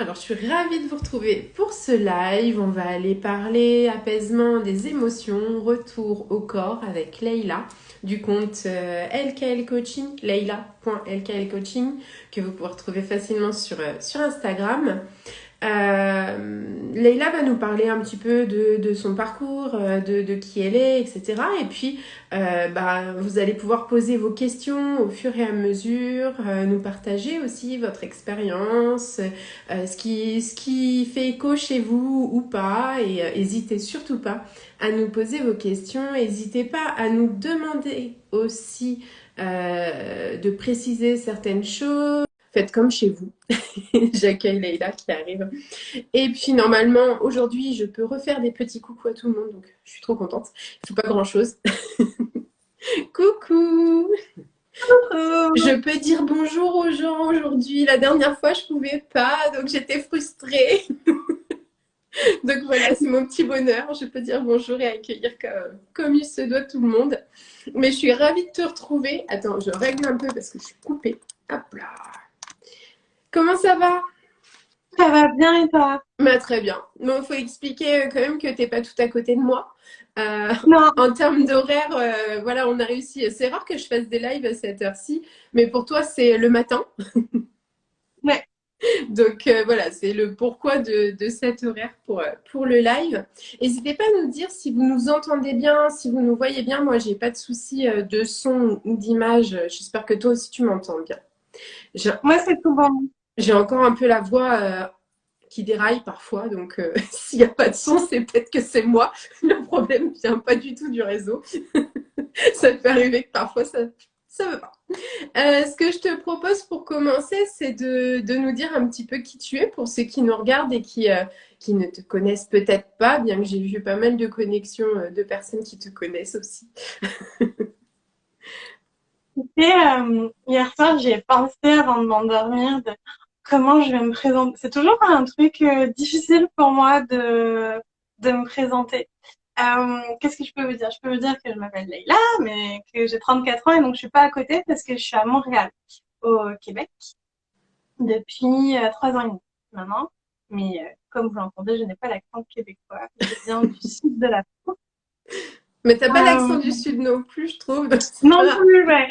Alors je suis ravie de vous retrouver pour ce live. On va aller parler apaisement des émotions, retour au corps avec Leïla du compte LKL Coaching, leïla.lklcoaching, que vous pouvez retrouver facilement sur Instagram. Leïla va nous parler un petit peu de son parcours, de qui elle est, etc. Et puis, vous allez pouvoir poser vos questions au fur et à mesure, nous partager aussi votre expérience, ce qui fait écho chez vous ou pas. Et n'hésitez surtout pas à nous poser vos questions. N'hésitez pas à nous demander aussi de préciser certaines choses. Faites comme chez vous. J'accueille Leïla qui arrive. Et puis normalement, aujourd'hui, je peux refaire des petits coucou à tout le monde, donc je suis trop contente. Il ne faut pas grand-chose. Coucou! Je peux dire bonjour aux gens aujourd'hui. La dernière fois, je pouvais pas, donc j'étais frustrée. Donc voilà, c'est mon petit bonheur. Je peux dire bonjour et accueillir comme il se doit tout le monde. Mais je suis ravie de te retrouver. Attends, je règle un peu parce que je suis coupée. Hop là. Comment ça va? Ça va bien et toi? Bah, très bien. Bon, il faut expliquer quand même que t'es pas tout à côté de moi. Euh, Non, En termes d'horaire, voilà, on a réussi. C'est rare que je fasse des lives à cette heure-ci, mais pour toi, c'est le matin. ouais. Donc voilà, c'est le pourquoi de cet horaire pour le live. N'hésitez pas à nous dire si vous nous entendez bien, si vous nous voyez bien. Moi, j'ai pas de souci de son ou d'image. J'espère que toi aussi, tu m'entends bien. J'ai Moi, c'est tout bon. j'ai encore un peu la voix qui déraille parfois. Donc, s'il n'y a pas de son, c'est peut-être que c'est moi. Le problème vient pas du tout du réseau. Ça peut arriver que parfois ça veut pas. Ce que je te propose pour commencer, c'est de nous dire un petit peu qui tu es pour ceux qui nous regardent et qui ne te connaissent peut-être pas, bien que j'ai vu pas mal de connexions de personnes qui te connaissent aussi. Et hier soir, j'ai pensé avant de m'endormir de comment je vais me présenter. C'est toujours un truc difficile pour moi de me présenter. Qu'est-ce que je peux vous dire? Je peux vous dire que je m'appelle Leïla, mais que j'ai 34 ans et donc je suis pas à côté parce que je suis à Montréal, au Québec, depuis 3 ans et demi maintenant. Mais comme vous l'entendez, je n'ai pas l'accent québécois. Je viens du sud de la France. Mais t'as pas l'accent du Euh, sud non plus, je trouve. Donc c'est non pas... plus, ouais.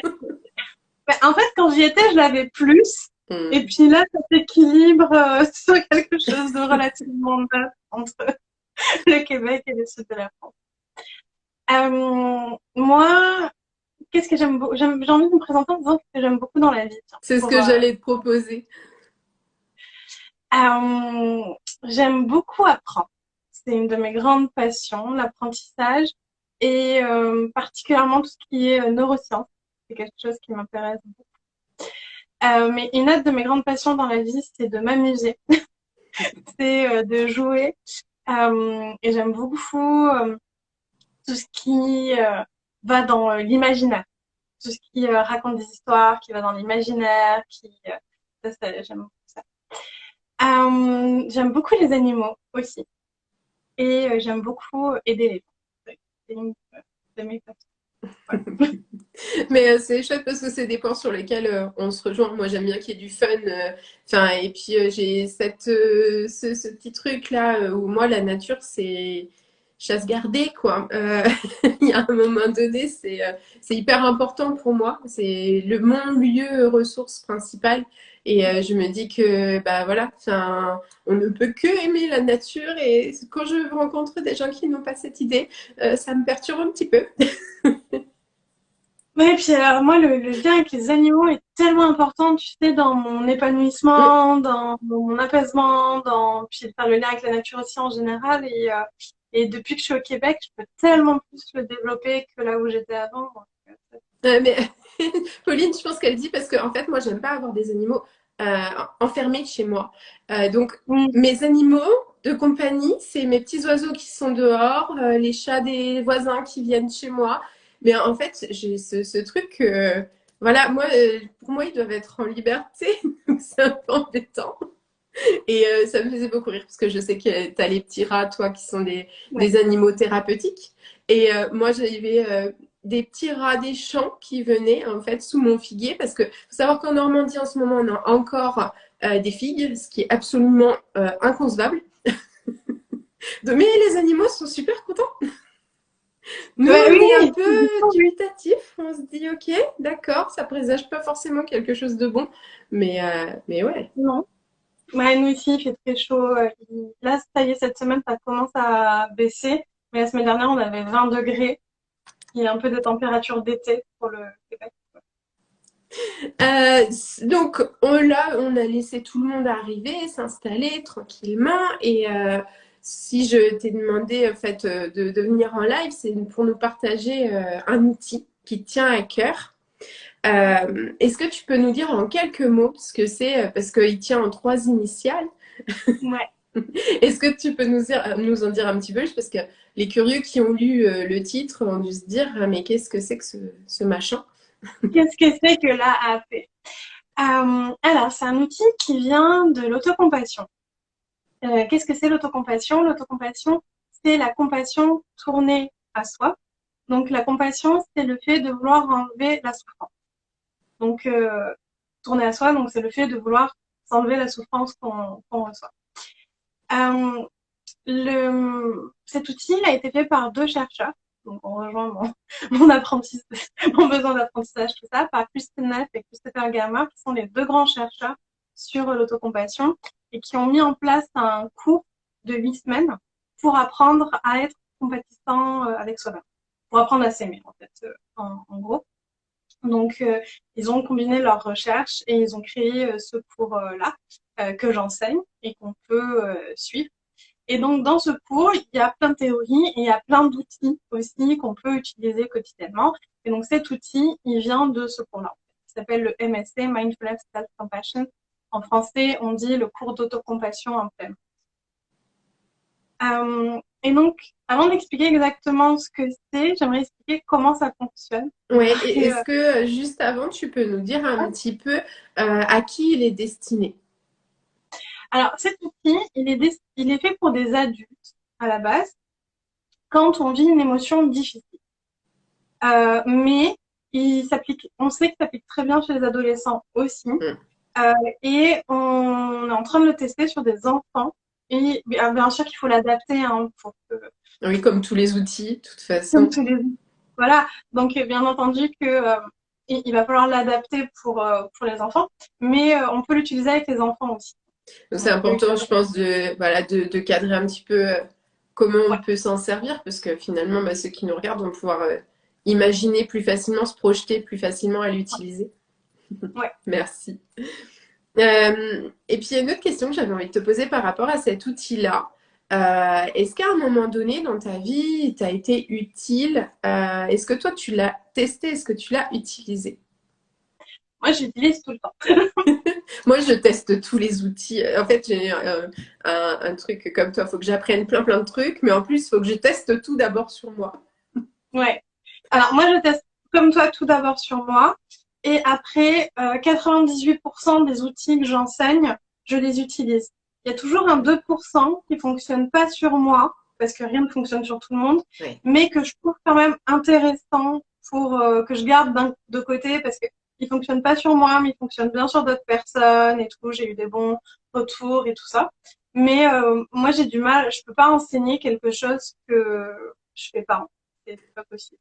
Bah, en fait, quand j'y étais, je l'avais plus. Et Hmm. puis là, ça s'équilibre sur quelque chose de relativement neutre entre le Québec et le sud de la France. Moi, qu'est-ce que j'aime beaucoup? J'ai envie de me présenter en disant que j'aime beaucoup dans la vie. Tiens, C'est ce que j'allais te proposer. euh, j'aime beaucoup apprendre. C'est une de mes grandes passions, l'apprentissage et particulièrement tout ce qui est neurosciences. C'est quelque chose qui m'intéresse beaucoup. Mais une autre de mes grandes passions dans la vie, c'est de m'amuser, c'est de jouer. Et j'aime beaucoup tout ce qui va dans l'imaginaire, tout ce qui raconte des histoires, qui va dans l'imaginaire, j'aime beaucoup ça. J'aime beaucoup les animaux aussi, et j'aime beaucoup aider les gens. C'est une de mes passions. Voilà. Mais c'est chouette parce que c'est des points sur lesquels on se rejoint. Moi, j'aime bien qu'il y ait du fun. Enfin, et puis j'ai ce petit truc là où moi, la nature, c'est chasse gardée, quoi. Il y a un moment donné, c'est hyper important pour moi. C'est mon lieu ressource principale. Et je me dis que, bah voilà, enfin, on ne peut que aimer la nature. Et quand je rencontre des gens qui n'ont pas cette idée, ça me perturbe un petit peu. Ouais, et puis alors moi, le lien avec les animaux est tellement important, tu sais, dans mon épanouissement, dans mon apaisement, puis faire le lien avec la nature aussi en général. Et depuis que je suis au Québec, je peux tellement plus le développer que là où j'étais avant. Donc, Mais Pauline, je pense qu'elle dit parce que en fait, moi, j'aime pas avoir des animaux enfermés chez moi. Donc, mm, mes animaux de compagnie, c'est mes petits oiseaux qui sont dehors, les chats des voisins qui viennent chez moi. Mais en fait, j'ai ce truc, voilà, moi, pour moi, ils doivent être en liberté, donc c'est un peu embêtant. Et ça me faisait beaucoup rire parce que je sais que tu as les petits rats, toi, qui sont ouais. des animaux thérapeutiques. Et moi, j'avais des petits rats des champs qui venaient en fait sous mon figuier parce que faut savoir qu'en Normandie en ce moment, on a encore des figues, ce qui est absolument inconcevable. Mais les animaux sont super contents. Nous, Ouais, on est un oui, peu dubitatif. On se dit, ok, d'accord, ça présage pas forcément quelque chose de bon. Mais ouais. non. Ouais, nous ici, il fait très chaud. Là, ça y est, cette semaine, ça commence à baisser. Mais la semaine dernière, on avait 20 degrés, qui est un peu de température d'été pour le Québec. Donc là, on a laissé tout le monde arriver, s'installer tranquillement. Et si je t'ai demandé en fait de venir en live, c'est pour nous partager un outil qui te tient à cœur. Est-ce que tu peux nous dire en quelques mots ce que c'est, parce qu'il tient en 3 initiales. Ouais. Est-ce que tu peux nous en dire un petit peu, juste parce que les curieux qui ont lu le titre ont dû se dire, ah, mais qu'est-ce que c'est que ce machin? Qu'est-ce que c'est que l'AAP? Alors, c'est un outil qui vient de l'autocompassion. Qu'est-ce que c'est l'autocompassion? L'autocompassion, c'est la compassion tournée à soi. Donc, la compassion, c'est le fait de vouloir enlever la souffrance. Donc, tourner à soi, donc c'est le fait de vouloir s'enlever la souffrance qu'on reçoit. Euh, Cet outil a été fait par 2 chercheurs. Donc, on rejoint mon apprentissage, mon besoin d'apprentissage, tout ça, par Kristin Neff et Christopher Gammer, qui sont les 2 grands chercheurs sur l'autocompassion et qui ont mis en place un cours de 8 semaines pour apprendre à être compatissant avec soi-même, pour apprendre à s'aimer, en fait, en gros. Donc, ils ont combiné leurs recherches et ils ont créé ce cours-là que j'enseigne et qu'on peut suivre. Et donc, dans ce cours, il y a plein de théories et il y a plein d'outils aussi qu'on peut utiliser quotidiennement. Et donc, cet outil, il vient de ce cours-là. Il s'appelle le MSC, Mindfulness Self-Compassion. En français, on dit le cours d'autocompassion en pleine. Et donc, avant d'expliquer exactement ce que c'est, j'aimerais expliquer comment ça fonctionne. Ouais, et est-ce que juste avant, tu peux nous dire un petit peu à qui il est destiné? Alors, cet outil, il est fait pour des adultes à la base quand on vit une émotion difficile. Mais on sait qu'il s'applique très bien chez les adolescents aussi. Mm. Et on est en train de le tester sur des enfants. Et bien sûr qu'il faut l'adapter hein, pour que, Oui, comme tous les outils, de toute comme façon. tous les, voilà. Donc, bien entendu que il va falloir l'adapter pour les enfants, mais on peut l'utiliser avec les enfants aussi. Donc c'est On peut important, l'utiliser. je pense, voilà, de cadrer un petit peu comment on Ouais, peut s'en servir, parce que finalement, bah, ceux qui nous regardent vont pouvoir imaginer plus facilement, se projeter plus facilement à l'utiliser. ouais. Merci. Et puis, il y a une autre question que j'avais envie de te poser par rapport à cet outil-là. Est-ce qu'à un moment donné dans ta vie, il t'a été utile? Est-ce que toi, tu l'as testé? Est-ce que tu l'as utilisé? Moi, j'utilise tout le temps. Moi, je teste tous les outils. En fait, j'ai un truc comme toi. Il faut que j'apprenne plein de trucs, mais en plus, il faut que je teste tout d'abord sur moi. Ouais. Alors, moi, je teste comme toi tout d'abord sur moi. Et après, 98% des outils que j'enseigne, je les utilise. Il y a toujours un 2% qui fonctionne pas sur moi, parce que rien ne fonctionne sur tout le monde, Ouais. mais que je trouve quand même intéressant pour que je garde de côté, parce que il fonctionne pas sur moi, mais il fonctionne bien sur d'autres personnes et tout. J'ai eu des bons retours et tout ça. Mais moi, j'ai du mal, je peux pas enseigner quelque chose que je fais pas. C'est pas possible.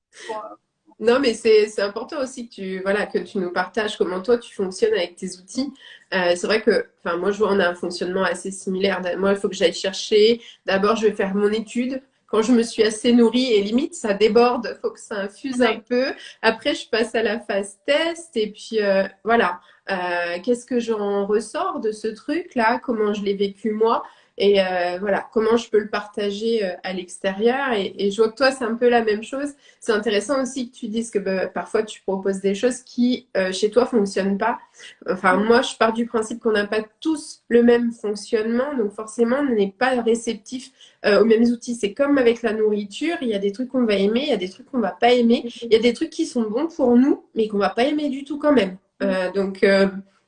Non, mais c'est important aussi que voilà, que tu nous partages comment toi tu fonctionnes avec tes outils. C'est vrai que, enfin, moi je vois on a un fonctionnement assez similaire. Moi, il faut que j'aille chercher. D'abord, je vais faire mon étude. Quand je me suis assez nourrie et limite ça déborde, faut que ça infuse un Ouais. peu. Après, je passe à la phase test et puis voilà. Qu'est-ce que j'en ressors de ce truc-là? Comment je l'ai vécu moi? Et voilà, comment je peux le partager à l'extérieur? Et je vois que toi, c'est un peu la même chose. C'est intéressant aussi que tu dises que bah, parfois tu proposes des choses qui chez toi fonctionnent pas. Enfin, moi, je pars du principe qu'on n'a pas tous le même fonctionnement, donc forcément, on n'est pas réceptif aux mêmes outils. C'est comme avec la nourriture, il y a des trucs qu'on va aimer, il y a des trucs qu'on va pas aimer, il y a des trucs qui sont bons pour nous, mais qu'on va pas aimer du tout quand même. Donc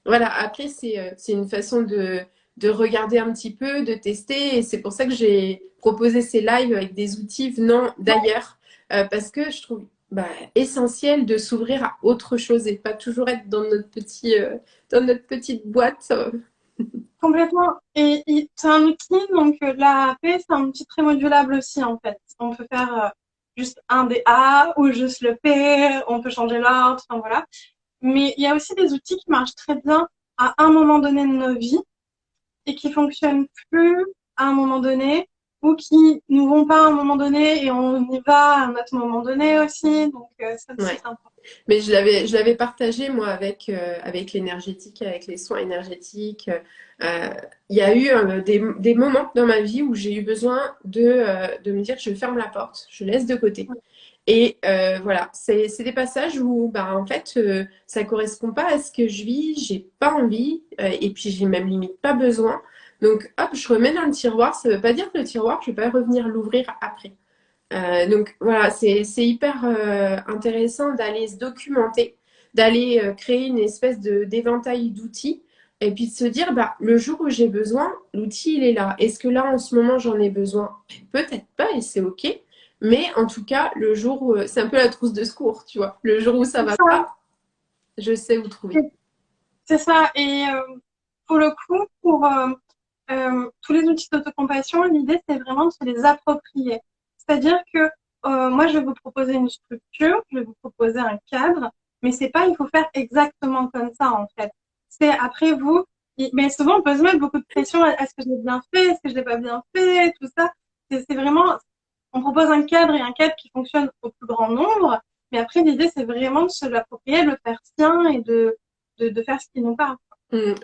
voilà, après, c'est une façon de regarder un petit peu, de tester, et c'est pour ça que j'ai proposé ces lives avec des outils venant d'ailleurs parce que je trouve bah, essentiel de s'ouvrir à autre chose et pas toujours être dans notre petite boîte. Complètement. Et c'est un outil, donc la paix, c'est un outil très modulable aussi, en fait. On peut faire juste un des A ou juste le P, on peut changer l'ordre, enfin voilà. Mais il y a aussi des outils qui marchent très bien à un moment donné de nos vies et qui fonctionnent plus à un moment donné ou qui nous vont pas à un moment donné et on y va à un autre moment donné aussi. Donc ça aussi, Ouais. c'est important. Mais je l'avais partagé, moi, avec l'énergétique, avec les soins énergétiques. Il y a eu des moments dans ma vie où j'ai eu besoin de me dire, je ferme la porte, je laisse de côté. Et voilà, c'est des passages où, bah, en fait, ça correspond pas à ce que je vis, j'ai pas envie, et puis j'ai même limite pas besoin. Donc, hop, je remets dans le tiroir. Ça veut pas dire que le tiroir, je vais pas revenir l'ouvrir après. Donc voilà, c'est hyper intéressant d'aller se documenter, d'aller créer une espèce de d'éventail d'outils et puis de se dire, bah, le jour où j'ai besoin, l'outil il est là. Est-ce que là en ce moment j'en ai besoin? Peut-être pas et c'est ok. Mais en tout cas, le jour où c'est un peu la trousse de secours, tu vois. Le jour où ça C'est va ça, pas, je sais où trouver. c'est ça. Et pour le coup, pour tous les outils d'autocompassion, l'idée, c'est vraiment de se les approprier. C'est-à-dire que moi, je vais vous proposer une structure, je vais vous proposer un cadre, mais c'est pas, il faut faire exactement comme ça, en fait. C'est après vous, mais souvent, on peut se mettre beaucoup de pression à est-ce que je l'ai bien fait, est-ce que je l'ai pas bien fait, tout ça. C'est vraiment, on propose un cadre et un cadre qui fonctionne au plus grand nombre, mais après, l'idée, c'est vraiment de se l'approprier, de le faire sien et de faire ce qui nous parle.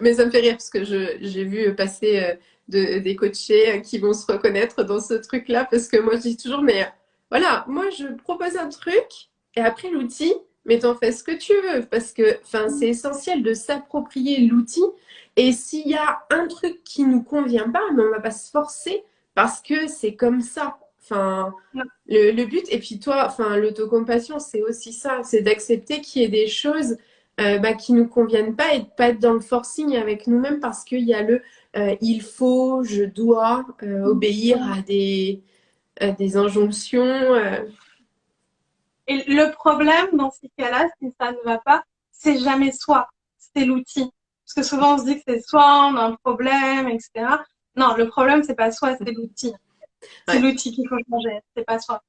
Mais ça me fait rire parce que j'ai vu passer des coachés qui vont se reconnaître dans ce truc-là parce que moi je dis toujours, mais voilà, moi je propose un truc et après l'outil, mais t'en fais ce que tu veux parce que enfin, c'est essentiel de s'approprier l'outil et s'il y a un truc qui nous convient pas, mais on va pas se forcer parce que c'est comme ça. Enfin, le but, et puis toi, enfin, l'autocompassion, c'est aussi ça, c'est d'accepter qu'il y ait des choses bah, qui nous conviennent pas et de pas être dans le forcing avec nous-mêmes parce qu'il y a le il faut, je dois obéir à des injonctions. Et le problème dans ces cas-là, si ça ne va pas, c'est jamais soi, c'est l'outil. Parce que souvent on se dit que c'est soi, on a un problème, etc. Non, le problème c'est pas soi, c'est l'outil. C'est Ouais. l'outil qu'il faut changer, c'est pas soi.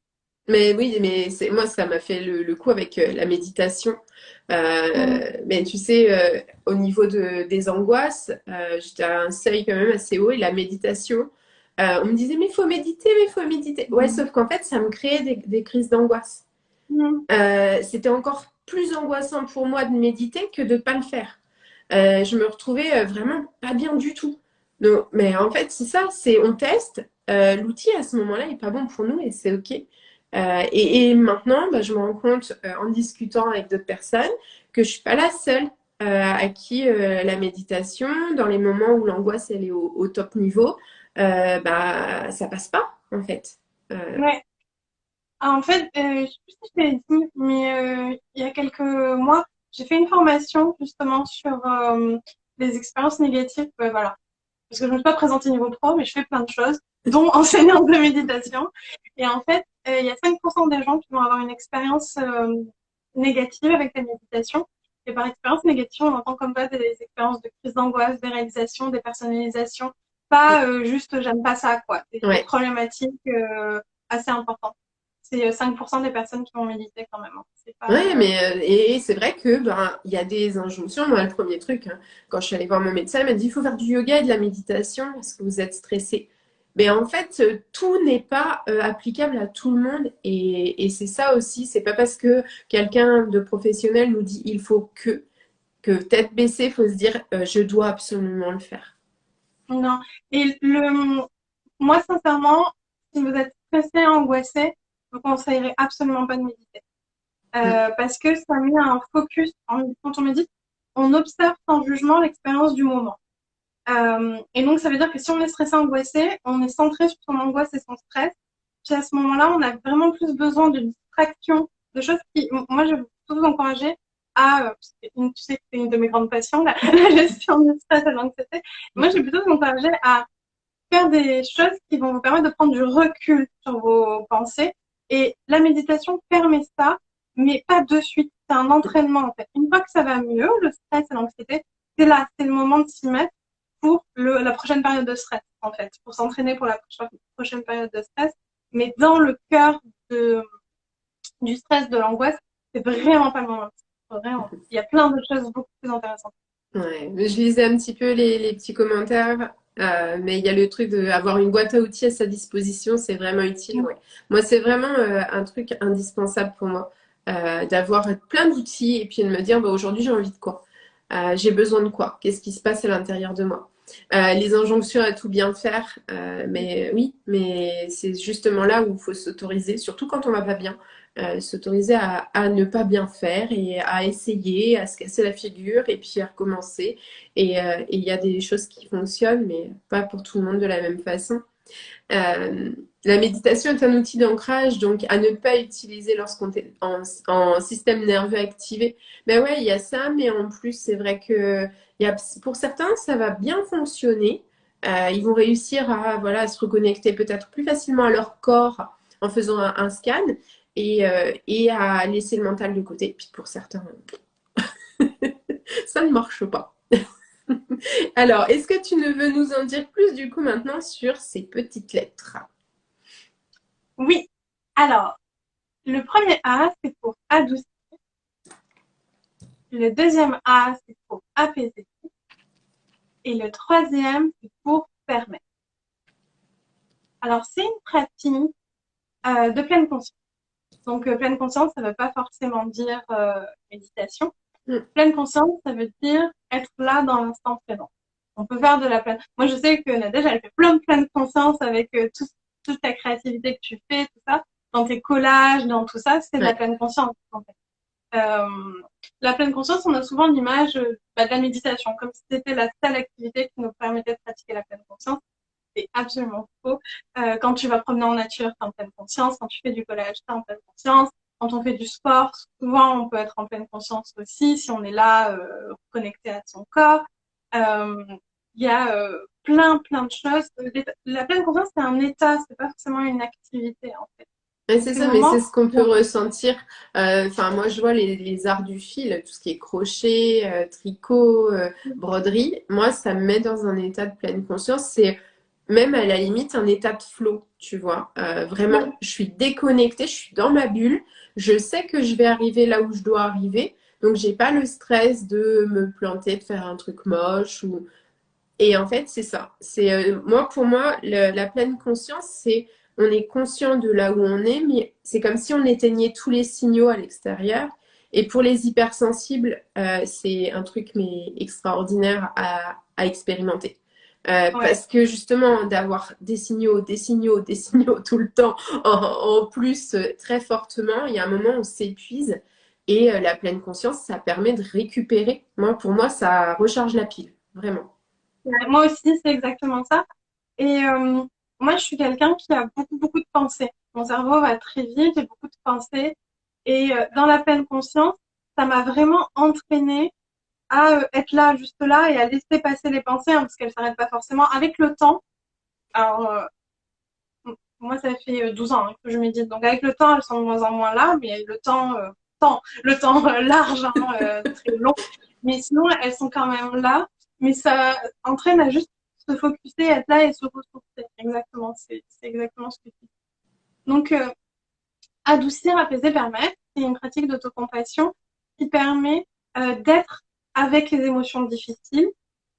Mais oui, mais c'est moi, ça m'a fait le coup avec la méditation. Mm. Mais tu sais, au niveau des angoisses, j'étais à un seuil quand même assez haut et la méditation, on me disait, mais il faut méditer, mais il faut méditer. Ouais, sauf qu'en fait, ça me créait des crises d'angoisse. Mm. C'était encore plus angoissant pour moi de méditer que de ne pas le faire. Je me retrouvais vraiment pas bien du tout. Donc, mais en fait, c'est ça, c'est on teste. L'outil à ce moment-là est pas bon pour nous et c'est ok. Et maintenant, bah, je me rends compte en discutant avec d'autres personnes que je suis pas la seule à qui la méditation, dans les moments où l'angoisse elle est au top niveau, bah ça passe pas en fait. Euh, Ouais. Ah, en fait, je sais plus si je t'ai dit, mais il y a quelques mois, j'ai fait une formation justement sur les expériences négatives. Voilà. Parce que je ne me suis pas présentée niveau pro, mais je fais plein de choses, dont enseignante de méditation. Et en fait, il y a 5% des gens qui vont avoir une expérience négative avec la méditation. Et par expérience négative, on entend comme ça des expériences de crise d'angoisse, des réalisations, des personnalisations. Pas juste j'aime pas ça, quoi. Des ouais. problématiques assez importantes. C'est 5% des personnes qui vont méditer quand même, hein. C'est Ouais, pas... mais et c'est vrai que ben il y a des injonctions. Moi, le premier truc, hein, quand je suis allée voir mon médecin, il m'a dit il faut faire du yoga et de la méditation parce que vous êtes stressé. Mais en fait, tout n'est pas applicable à tout le monde et c'est ça aussi. C'est pas parce que quelqu'un de professionnel nous dit il faut que tête baissée, il faut se dire je dois absolument le faire. Non. Et moi, sincèrement, si vous êtes stressé, angoissé, je vous conseillerais absolument pas de méditer. Mm. Parce que ça met un focus. Quand on médite, on observe sans jugement l'expérience du moment. Et donc, ça veut dire que si on est stressé, angoissé, on est centré sur son angoisse et son stress. Puis à ce moment-là, on a vraiment plus besoin de distraction, de choses qui, moi, je vais vous encourager à, parce que tu sais que c'est une de mes grandes passions, la gestion du stress et de l'anxiété. Moi, je vais plutôt vous encourager à faire des choses qui vont vous permettre de prendre du recul sur vos pensées. Et la méditation permet ça, mais pas de suite. C'est un entraînement, en fait. Une fois que ça va mieux, le stress et l'anxiété, c'est là, c'est le moment de s'y mettre. pour la prochaine période de stress, en fait, pour s'entraîner pour la prochaine période de stress. Mais dans le cœur du stress, de l'angoisse, c'est vraiment pas le moment. Vraiment. Il y a plein de choses beaucoup plus intéressantes. Ouais, je lisais un petit peu les petits commentaires, mais il y a le truc d'avoir une boîte à outils à sa disposition, c'est vraiment utile, ouais. Moi, c'est vraiment un truc indispensable pour moi, d'avoir plein d'outils et puis de me dire, bah, aujourd'hui, j'ai envie de quoi? J'ai besoin de quoi? Qu'est-ce qui se passe à l'intérieur de moi? Les injonctions à tout bien faire, mais oui, mais c'est justement là où il faut s'autoriser, surtout quand on va pas bien, s'autoriser à ne pas bien faire et à essayer, à se casser la figure et puis à recommencer. Et il y a des choses qui fonctionnent, mais pas pour tout le monde de la même façon. Euh, la méditation est un outil d'ancrage, donc à ne pas utiliser lorsqu'on est en système nerveux activé. Ben ouais, il y a ça, mais en plus, c'est vrai que pour certains, ça va bien fonctionner. Ils vont réussir à, voilà, à se reconnecter peut-être plus facilement à leur corps en faisant un scan et à laisser le mental de côté. Puis pour certains, ça ne marche pas. Alors, est-ce que tu ne veux nous en dire plus du coup maintenant sur ces petites lettres? Oui. Alors, le premier A, c'est pour adoucir. Le deuxième A, c'est pour apaiser. Et le troisième, c'est pour permettre. Alors, c'est une pratique de pleine conscience. Donc, pleine conscience, ça ne veut pas forcément dire méditation. Pleine conscience, ça veut dire être là dans l'instant présent. On peut faire de la pleine... Moi, je sais que Nadège, elle fait plein de pleine conscience avec toute ta créativité que tu fais, tout ça. Dans tes collages, dans tout ça, c'est de la pleine conscience, en fait. La pleine conscience, on a souvent l'image de la méditation, comme si c'était la seule activité qui nous permettait de pratiquer la pleine conscience. C'est absolument faux. Quand tu vas promener en nature, t'es en pleine conscience. Quand tu fais du collage, t'es en pleine conscience. Quand on fait du sport, souvent on peut être en pleine conscience aussi si on est là, connecté à son corps. Il y a plein de choses. La pleine conscience, c'est un état, c'est pas forcément une activité en fait. Ouais, c'est ça, mais c'est ce qu'on peut ressentir. Enfin, moi, je vois les arts du fil, tout ce qui est crochet, tricot, broderie. Moi, ça me met dans un état de pleine conscience. C'est même à la limite un état de flow, tu vois. Vraiment, je suis déconnectée, je suis dans ma bulle. Je sais que je vais arriver là où je dois arriver. Donc, j'ai pas le stress de me planter, de faire un truc moche ou et en fait, c'est ça. C'est moi pour moi la pleine conscience, c'est on est conscient de là où on est, mais c'est comme si on éteignait tous les signaux à l'extérieur. Et pour les hypersensibles, c'est un truc mais extraordinaire à expérimenter. Parce que justement, d'avoir des signaux, des signaux, des signaux tout le temps, en plus très fortement, il y a un moment où on s'épuise. Et la pleine conscience, ça permet de récupérer. Moi, pour moi, ça recharge la pile, vraiment. Moi aussi, c'est exactement ça. Et moi, je suis quelqu'un qui a beaucoup de pensées. Mon cerveau va très vite, j'ai beaucoup de pensées. Et dans la pleine conscience, ça m'a vraiment entraînée à être là, juste là, et à laisser passer les pensées, hein, parce qu'elles s'arrêtent pas forcément. Avec le temps, alors moi, ça fait 12 ans hein, que je médite. Donc avec le temps, elles sont de moins en moins là, mais le temps large, hein, très long. Mais sinon, elles sont quand même là. Mais ça entraîne à juste se focuser, être là et se ressourcer. Exactement, c'est exactement ce que tu dis. Donc, adoucir, apaiser, permettre, c'est une pratique d'autocompassion qui permet d'être avec les émotions difficiles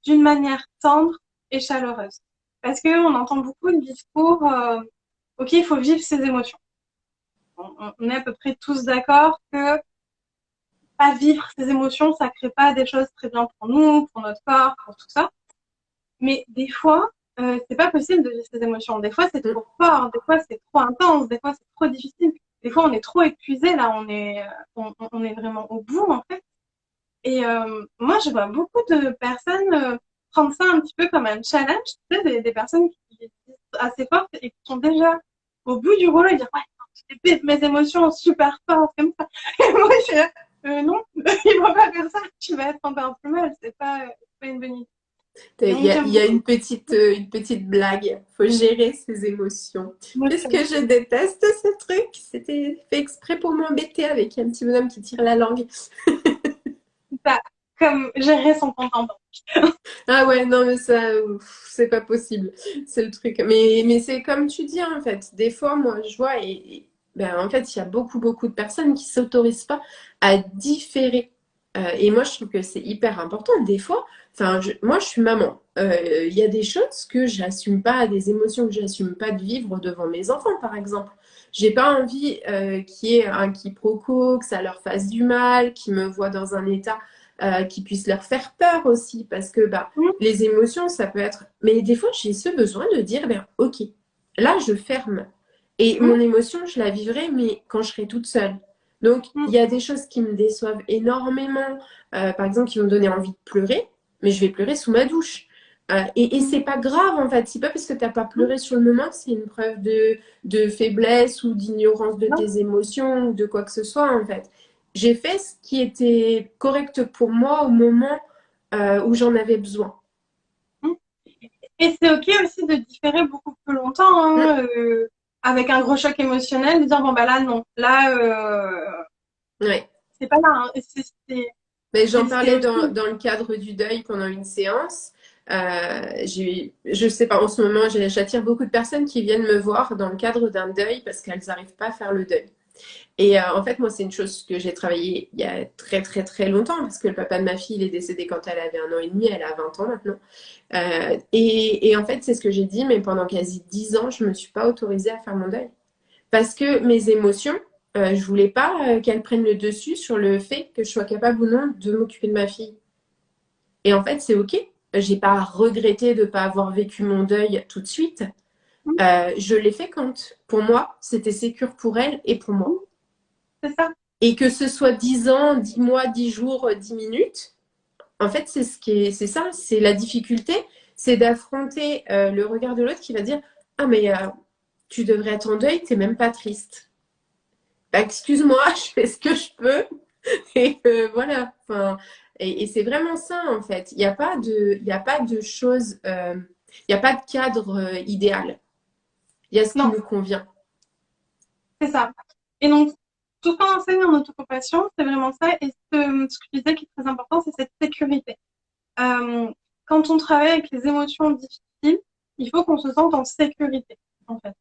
d'une manière tendre et chaleureuse. Parce qu'on entend beaucoup le discours ok, il faut vivre ses émotions. On est à peu près tous d'accord que pas vivre ses émotions, ça crée pas des choses très bien pour nous, pour notre corps, pour tout ça. Mais des fois, c'est pas possible de vivre ses émotions. Des fois, c'est trop fort, des fois, c'est trop intense, des fois, c'est trop difficile. Des fois, on est trop épuisé, là, on est vraiment au bout, en fait. Et moi, je vois beaucoup de personnes prendre ça un petit peu comme un challenge, tu sais, des personnes qui sont assez fortes et qui sont déjà au bout du rouleau et dire ouais, je vais vivre mes émotions super fortes comme ça. Et moi, je suis non, il va pas faire ça, tu vas être encore plus mal, c'est pas une bonne idée. Il y a une petite blague. Faut gérer ses émotions. Qu'est-ce que je déteste ce truc? C'était fait exprès pour m'embêter avec un petit bonhomme qui tire la langue. Ça. comme gérer son compte en banque. Ah ouais, non, mais ça, c'est pas possible. C'est le truc. Mais c'est comme tu dis, en fait. Des fois, moi, je vois, ben, en fait, il y a beaucoup, beaucoup de personnes qui s'autorisent pas à différer. Et moi, je trouve que c'est hyper important. Des fois, enfin, moi, je suis maman. Il y a des choses que j'assume pas, des émotions que j'assume pas de vivre devant mes enfants, par exemple. J'ai pas envie qu'il y ait un quiproquo, que ça leur fasse du mal, qu'ils me voient dans un état qui puisse leur faire peur aussi, parce que bah, Mm, les émotions, ça peut être... Mais des fois, j'ai ce besoin de dire, ben, ok, là, je ferme. Et mm, mon émotion, je la vivrai, mais quand je serai toute seule. Donc, il mm. y a des choses qui me déçoivent énormément, par exemple, qui vont me donner envie de pleurer, mais je vais pleurer sous ma douche. Et Mm, c'est pas grave en fait, c'est pas parce que t'as pas mm. pleuré sur le moment que c'est une preuve de faiblesse ou d'ignorance de Non. tes émotions ou de quoi que ce soit en fait. J'ai fait ce qui était correct pour moi au moment où j'en avais besoin. Mm. Et c'est OK aussi de différer beaucoup plus longtemps, Mm, hein, avec un gros choc émotionnel, de dire bon bah là non, là ouais. c'est pas là, hein. Mais j'en C'est parlais aussi. dans le cadre du deuil pendant une séance. Je sais pas, en ce moment, j'attire beaucoup de personnes qui viennent me voir dans le cadre d'un deuil parce qu'elles n'arrivent pas à faire le deuil. Et en fait, moi, c'est une chose que j'ai travaillé il y a très, très, très longtemps parce que le papa de ma fille, il est décédé quand elle avait 1 an et demi, elle a 20 ans maintenant. Et en fait, c'est ce que j'ai dit, mais pendant quasi 10 ans, je ne me suis pas autorisée à faire mon deuil. Parce que mes émotions, je voulais pas qu'elles prennent le dessus sur le fait que je sois capable ou non de m'occuper de ma fille. Et en fait, c'est OK. J'ai pas regretté de ne pas avoir vécu mon deuil tout de suite. Mm, Je l'ai fait quand, pour moi, c'était sécure pour elle et pour mm. moi. C'est ça. Et que ce soit 10 ans, 10 mois, 10 jours, 10 minutes, en fait, c'est ça, c'est la difficulté, c'est d'affronter le regard de l'autre qui va dire, ah mais tu devrais être en deuil, t'es même pas triste. Bah, excuse-moi, je fais ce que je peux et voilà. Enfin, et c'est vraiment ça en fait. Il y a pas de choses, il n'y a pas de cadre idéal. Il y a ce qui Non, nous convient. c'est ça. Et donc, tout ce qu'on enseigne en autocompassion, c'est vraiment ça. Et ce que je disais qui est très important, c'est cette sécurité. Euh, Quand on travaille avec les émotions difficiles, il faut qu'on se sente en sécurité, en fait.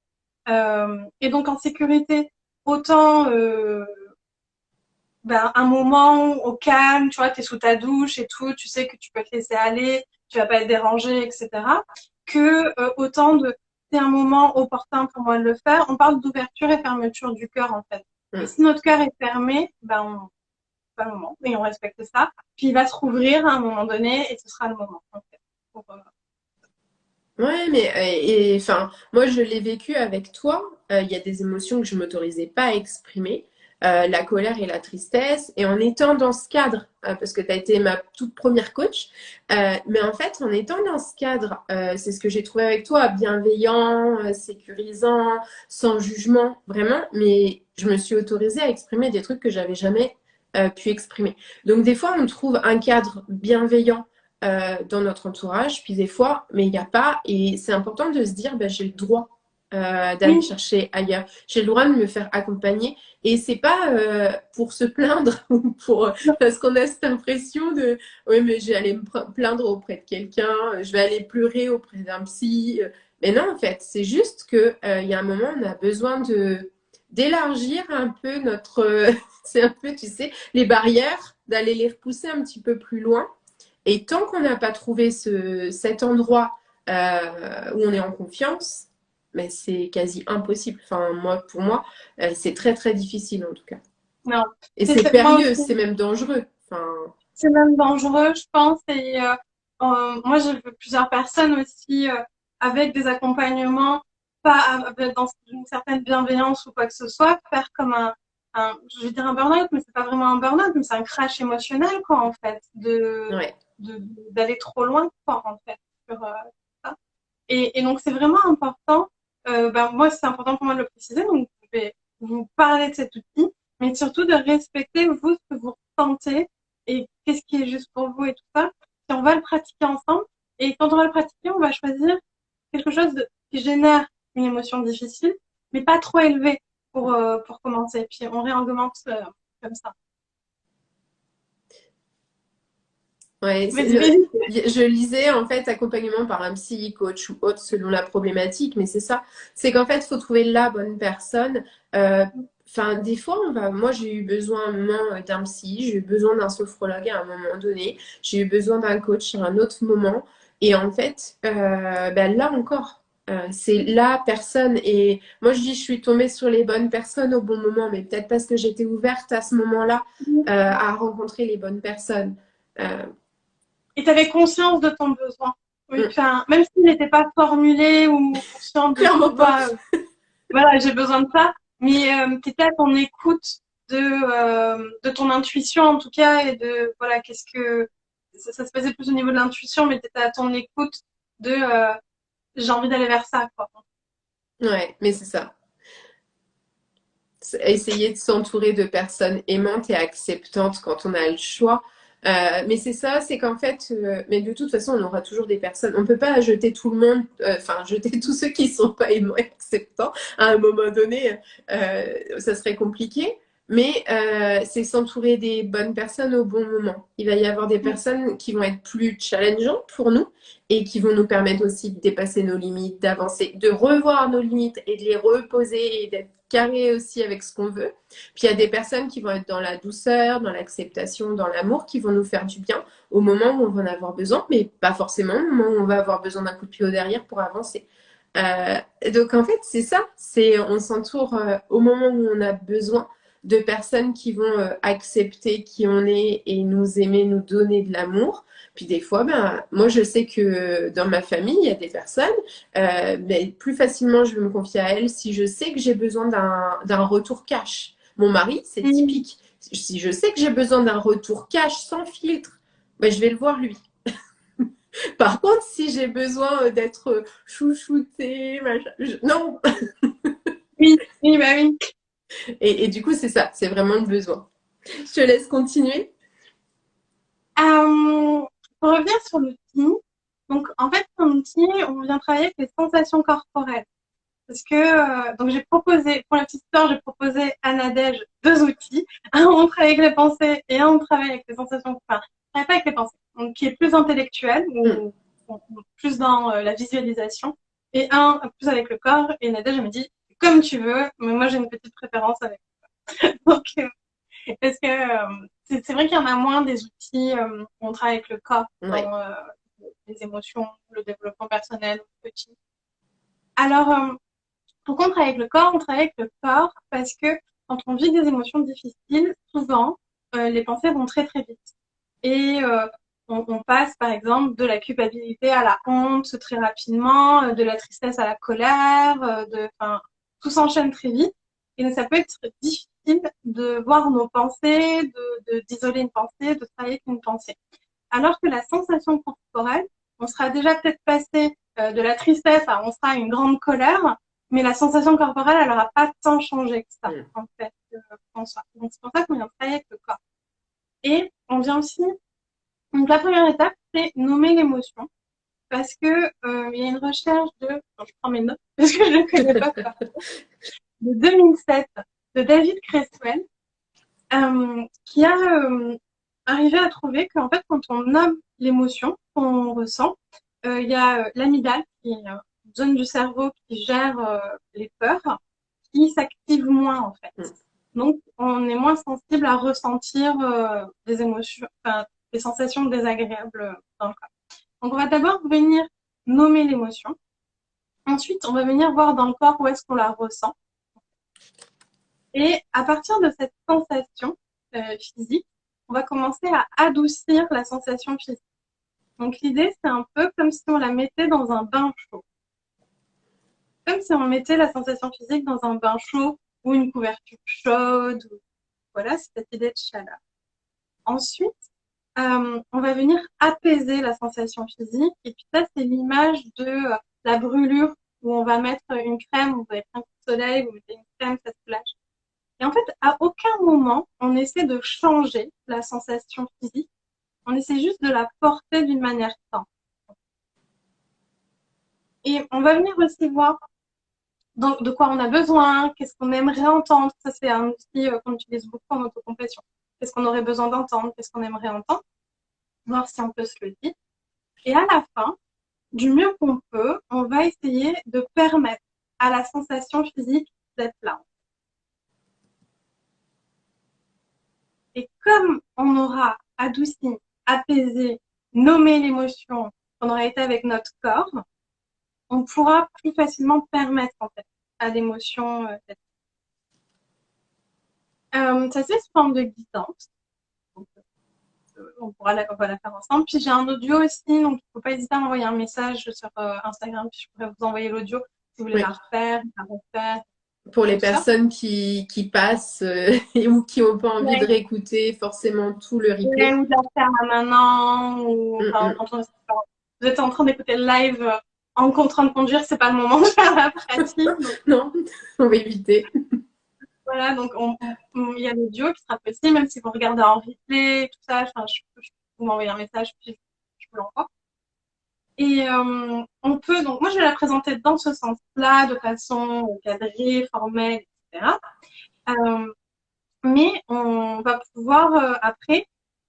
Et donc en sécurité, autant ben, un moment au calme, tu vois, t'es sous ta douche et tout, tu sais que tu peux te laisser aller, tu vas pas être dérangé, etc. Que autant de c'est un moment opportun pour moi de le faire. On parle d'ouverture et fermeture du cœur en fait. Et Mm. si notre cœur est fermé, ben c'est pas le moment, et on respecte ça. Puis il va se rouvrir à un moment donné et ce sera le moment en fait. Pour, Ouais, mais enfin, moi je l'ai vécu avec toi. Il y a des émotions que je m'autorisais pas à exprimer, la colère et la tristesse. Et en étant dans ce cadre, parce que tu as été ma toute première coach, mais en fait, en étant dans ce cadre, c'est ce que j'ai trouvé avec toi, bienveillant, sécurisant, sans jugement, vraiment. Mais je me suis autorisée à exprimer des trucs que j'avais jamais pu exprimer. Donc des fois, on trouve un cadre bienveillant dans notre entourage, puis des fois, mais il n'y a pas, et c'est important de se dire, ben, j'ai le droit d'aller oui, chercher ailleurs, j'ai le droit de me faire accompagner, et c'est pas pour se plaindre ou pour parce qu'on a cette impression de, oui, mais je vais aller me plaindre auprès de quelqu'un, je vais aller pleurer auprès d'un psy, mais non, en fait, c'est juste que il y a un moment, on a besoin de d'élargir un peu notre, c'est un peu, tu sais, les barrières, d'aller les repousser un petit peu plus loin et tant qu'on n'a pas trouvé cet endroit où on est en confiance, mais c'est quasi impossible. Enfin, moi, pour moi, c'est très très difficile en tout cas. non. Et c'est Moi périlleux, aussi, c'est même dangereux. Enfin, c'est même dangereux, je pense. Et moi, j'ai vu plusieurs personnes aussi avec des accompagnements, pas dans une certaine bienveillance ou quoi que ce soit, faire comme je vais dire un burn-out, mais c'est pas vraiment un burn-out, mais c'est un crash émotionnel, quoi, en fait, ouais. d'aller trop loin, quoi, en fait, sur ça. Et donc, c'est vraiment important. Ben, moi, c'est important pour moi de le préciser, donc je vais vous parler de cet outil, mais surtout de respecter, vous, ce que vous ressentez et qu'est-ce qui est juste pour vous et tout ça. Et on va le pratiquer ensemble. Et quand on va le pratiquer, on va choisir quelque chose qui génère une émotion difficile, mais pas trop élevée pour commencer. Puis on réargumente comme ça. Ouais, Vas-y, vas-y. je lisais en fait accompagnement par un psy, coach ou autre selon la problématique, mais c'est ça. C'est qu'en fait, il faut trouver la bonne personne. Euh, Enfin, des fois, moi, j'ai eu besoin à un moment d'un psy, j'ai eu besoin d'un sophrologue à un moment donné, j'ai eu besoin d'un coach à un autre moment. Et en fait, ben là encore, c'est la personne. Et moi, je dis, je suis tombée sur les bonnes personnes au bon moment, mais peut-être parce que j'étais ouverte à ce moment-là à rencontrer les bonnes personnes. Euh, Et tu avais conscience de ton besoin. Oui, mm, enfin, même s'il n'était pas formulé ou conscient de clairement pas. toi, voilà, j'ai besoin de ça, mais tu étais à ton écoute de ton intuition en tout cas, et de, voilà, qu'est-ce que, ça se passait plus au niveau de l'intuition, mais tu étais à ton écoute de j'ai envie d'aller vers ça, quoi. Ouais, mais c'est ça. Essayer de s'entourer de personnes aimantes et acceptantes quand on a le choix. Mais c'est ça, c'est qu'en fait, mais de toute façon, on aura toujours des personnes. On peut pas jeter tout le monde, enfin jeter tous ceux qui sont pas aimants et acceptants. À un moment donné, ça serait compliqué. Mais c'est s'entourer des bonnes personnes au bon moment. Il va y avoir des personnes qui vont être plus challengeantes pour nous et qui vont nous permettre aussi de dépasser nos limites, d'avancer, de revoir nos limites et de les reposer et d'être carré aussi avec ce qu'on veut. Puis il y a des personnes qui vont être dans la douceur, dans l'acceptation, dans l'amour, qui vont nous faire du bien au moment où on va en avoir besoin, mais pas forcément au moment où on va avoir besoin d'un coup de pied au derrière pour avancer. Donc en fait, c'est ça, c'est on s'entoure au moment où on a besoin de personnes qui vont accepter qui on est et nous aimer, nous donner de l'amour. Puis des fois, ben, moi je sais que dans ma famille, il y a des personnes, ben, plus facilement je vais me confier à elles si je sais que j'ai besoin d'un retour cash. Mon mari, c'est Mm. typique. Si je sais que j'ai besoin d'un retour cash sans filtre, ben, je vais le voir lui. Par contre, si j'ai besoin d'être chouchoutée, machin, non. Oui, oui, bah oui. Et du coup, c'est ça, c'est vraiment le besoin. Je te laisse continuer. Pour revenir sur l'outil, donc en fait, sur l'outil, on vient travailler avec les sensations corporelles. Parce que donc j'ai proposé, pour la petite histoire, j'ai proposé à Nadège deux outils. Un, on travaille avec les pensées, et un, on travaille avec les sensations, enfin, on travaille pas avec les pensées, donc qui est plus intellectuel, Mm. ou plus dans la visualisation, et un, plus avec le corps. Et Nadège, elle me dit, comme tu veux, mais moi j'ai une petite préférence avec. Donc, parce que c'est vrai qu'il y en a moins des outils où on travaille avec le corps Ouais. dans les émotions, le développement personnel, petit. Alors, pourquoi on travaille avec le corps? On travaille avec le corps parce que quand on vit des émotions difficiles, souvent, les pensées vont très très vite. Et on passe par exemple de la culpabilité à la honte très rapidement, de la tristesse à la colère, enfin, tout s'enchaîne très vite. Et donc, ça peut être difficile de voir nos pensées, d'isoler une pensée, de travailler avec une pensée. Alors que la sensation corporelle, on sera déjà peut-être passé de la tristesse à on sera à une grande colère, mais la sensation corporelle, elle n'aura pas tant changé que ça, Mm. en fait, en soi. Donc c'est pour ça qu'on vient travailler avec le corps. Et on vient aussi, donc la première étape, c'est nommer l'émotion, parce que il y a une recherche je prends mes notes, parce que je ne connais pas par de 2007, de David Creswell, qui a arrivé à trouver qu'en fait, quand on nomme l'émotion qu'on ressent, il y a l'amygdale, qui est une zone du cerveau qui gère les peurs, qui s'active moins en fait. Mm. Donc, on est moins sensible à ressentir des émotions, enfin, des sensations désagréables dans le corps. Donc, on va d'abord venir nommer l'émotion. Ensuite, on va venir voir dans le corps où est-ce qu'on la ressent. Et à partir de cette sensation physique, on va commencer à adoucir la sensation physique. Donc l'idée, c'est un peu comme si on la mettait dans un bain chaud. Comme si on mettait la sensation physique dans un bain chaud ou une couverture chaude. Voilà, c'est cette idée de chaleur. Ensuite, on va venir apaiser la sensation physique. Et puis ça, c'est l'image de la brûlure où on va mettre une crème, vous avez pris un coup de soleil, vous mettez une crème, ça se lâche. Et en fait, à aucun moment, on essaie de changer la sensation physique. On essaie juste de la porter d'une manière simple. Et on va venir aussi voir donc, de quoi on a besoin, qu'est-ce qu'on aimerait entendre. Ça, c'est un outil qu'on utilise beaucoup en autocomplétion. Qu'est-ce qu'on aurait besoin d'entendre, qu'est-ce qu'on aimerait entendre. voir si on peut se le dire. Et à la fin, du mieux qu'on peut, on va essayer de permettre à la sensation physique d'être là. Et comme on aura adouci, apaisé, nommé l'émotion, on aura été avec notre corps, on pourra plus facilement permettre en fait à l'émotion d'être. Ça c'est sous forme de guidance. Donc, on va la faire ensemble. Puis j'ai un audio aussi, donc il ne faut pas hésiter à m'envoyer un message sur Instagram, puis je pourrais vous envoyer l'audio si vous voulez Oui. la refaire, la refaire. Pour les Tout ça. personnes qui passent ou qui n'ont pas envie de Ouais. réécouter forcément tout le Ouais, replay. ou de la faire là maintenant, ou enfin, Mm, quand vous êtes en train d'écouter le live en train de conduire, c'est pas le moment de faire la pratique. Donc, non, on va éviter. voilà, donc il y a l'audio qui sera possible, même si vous regardez en replay, tout ça, enfin, je peux vous m'envoyer un message, puis je vous l'envoie. Et on peut, donc moi je vais la présenter dans ce sens-là, de façon cadrée, formelle, etc. Euh, mais on va pouvoir après,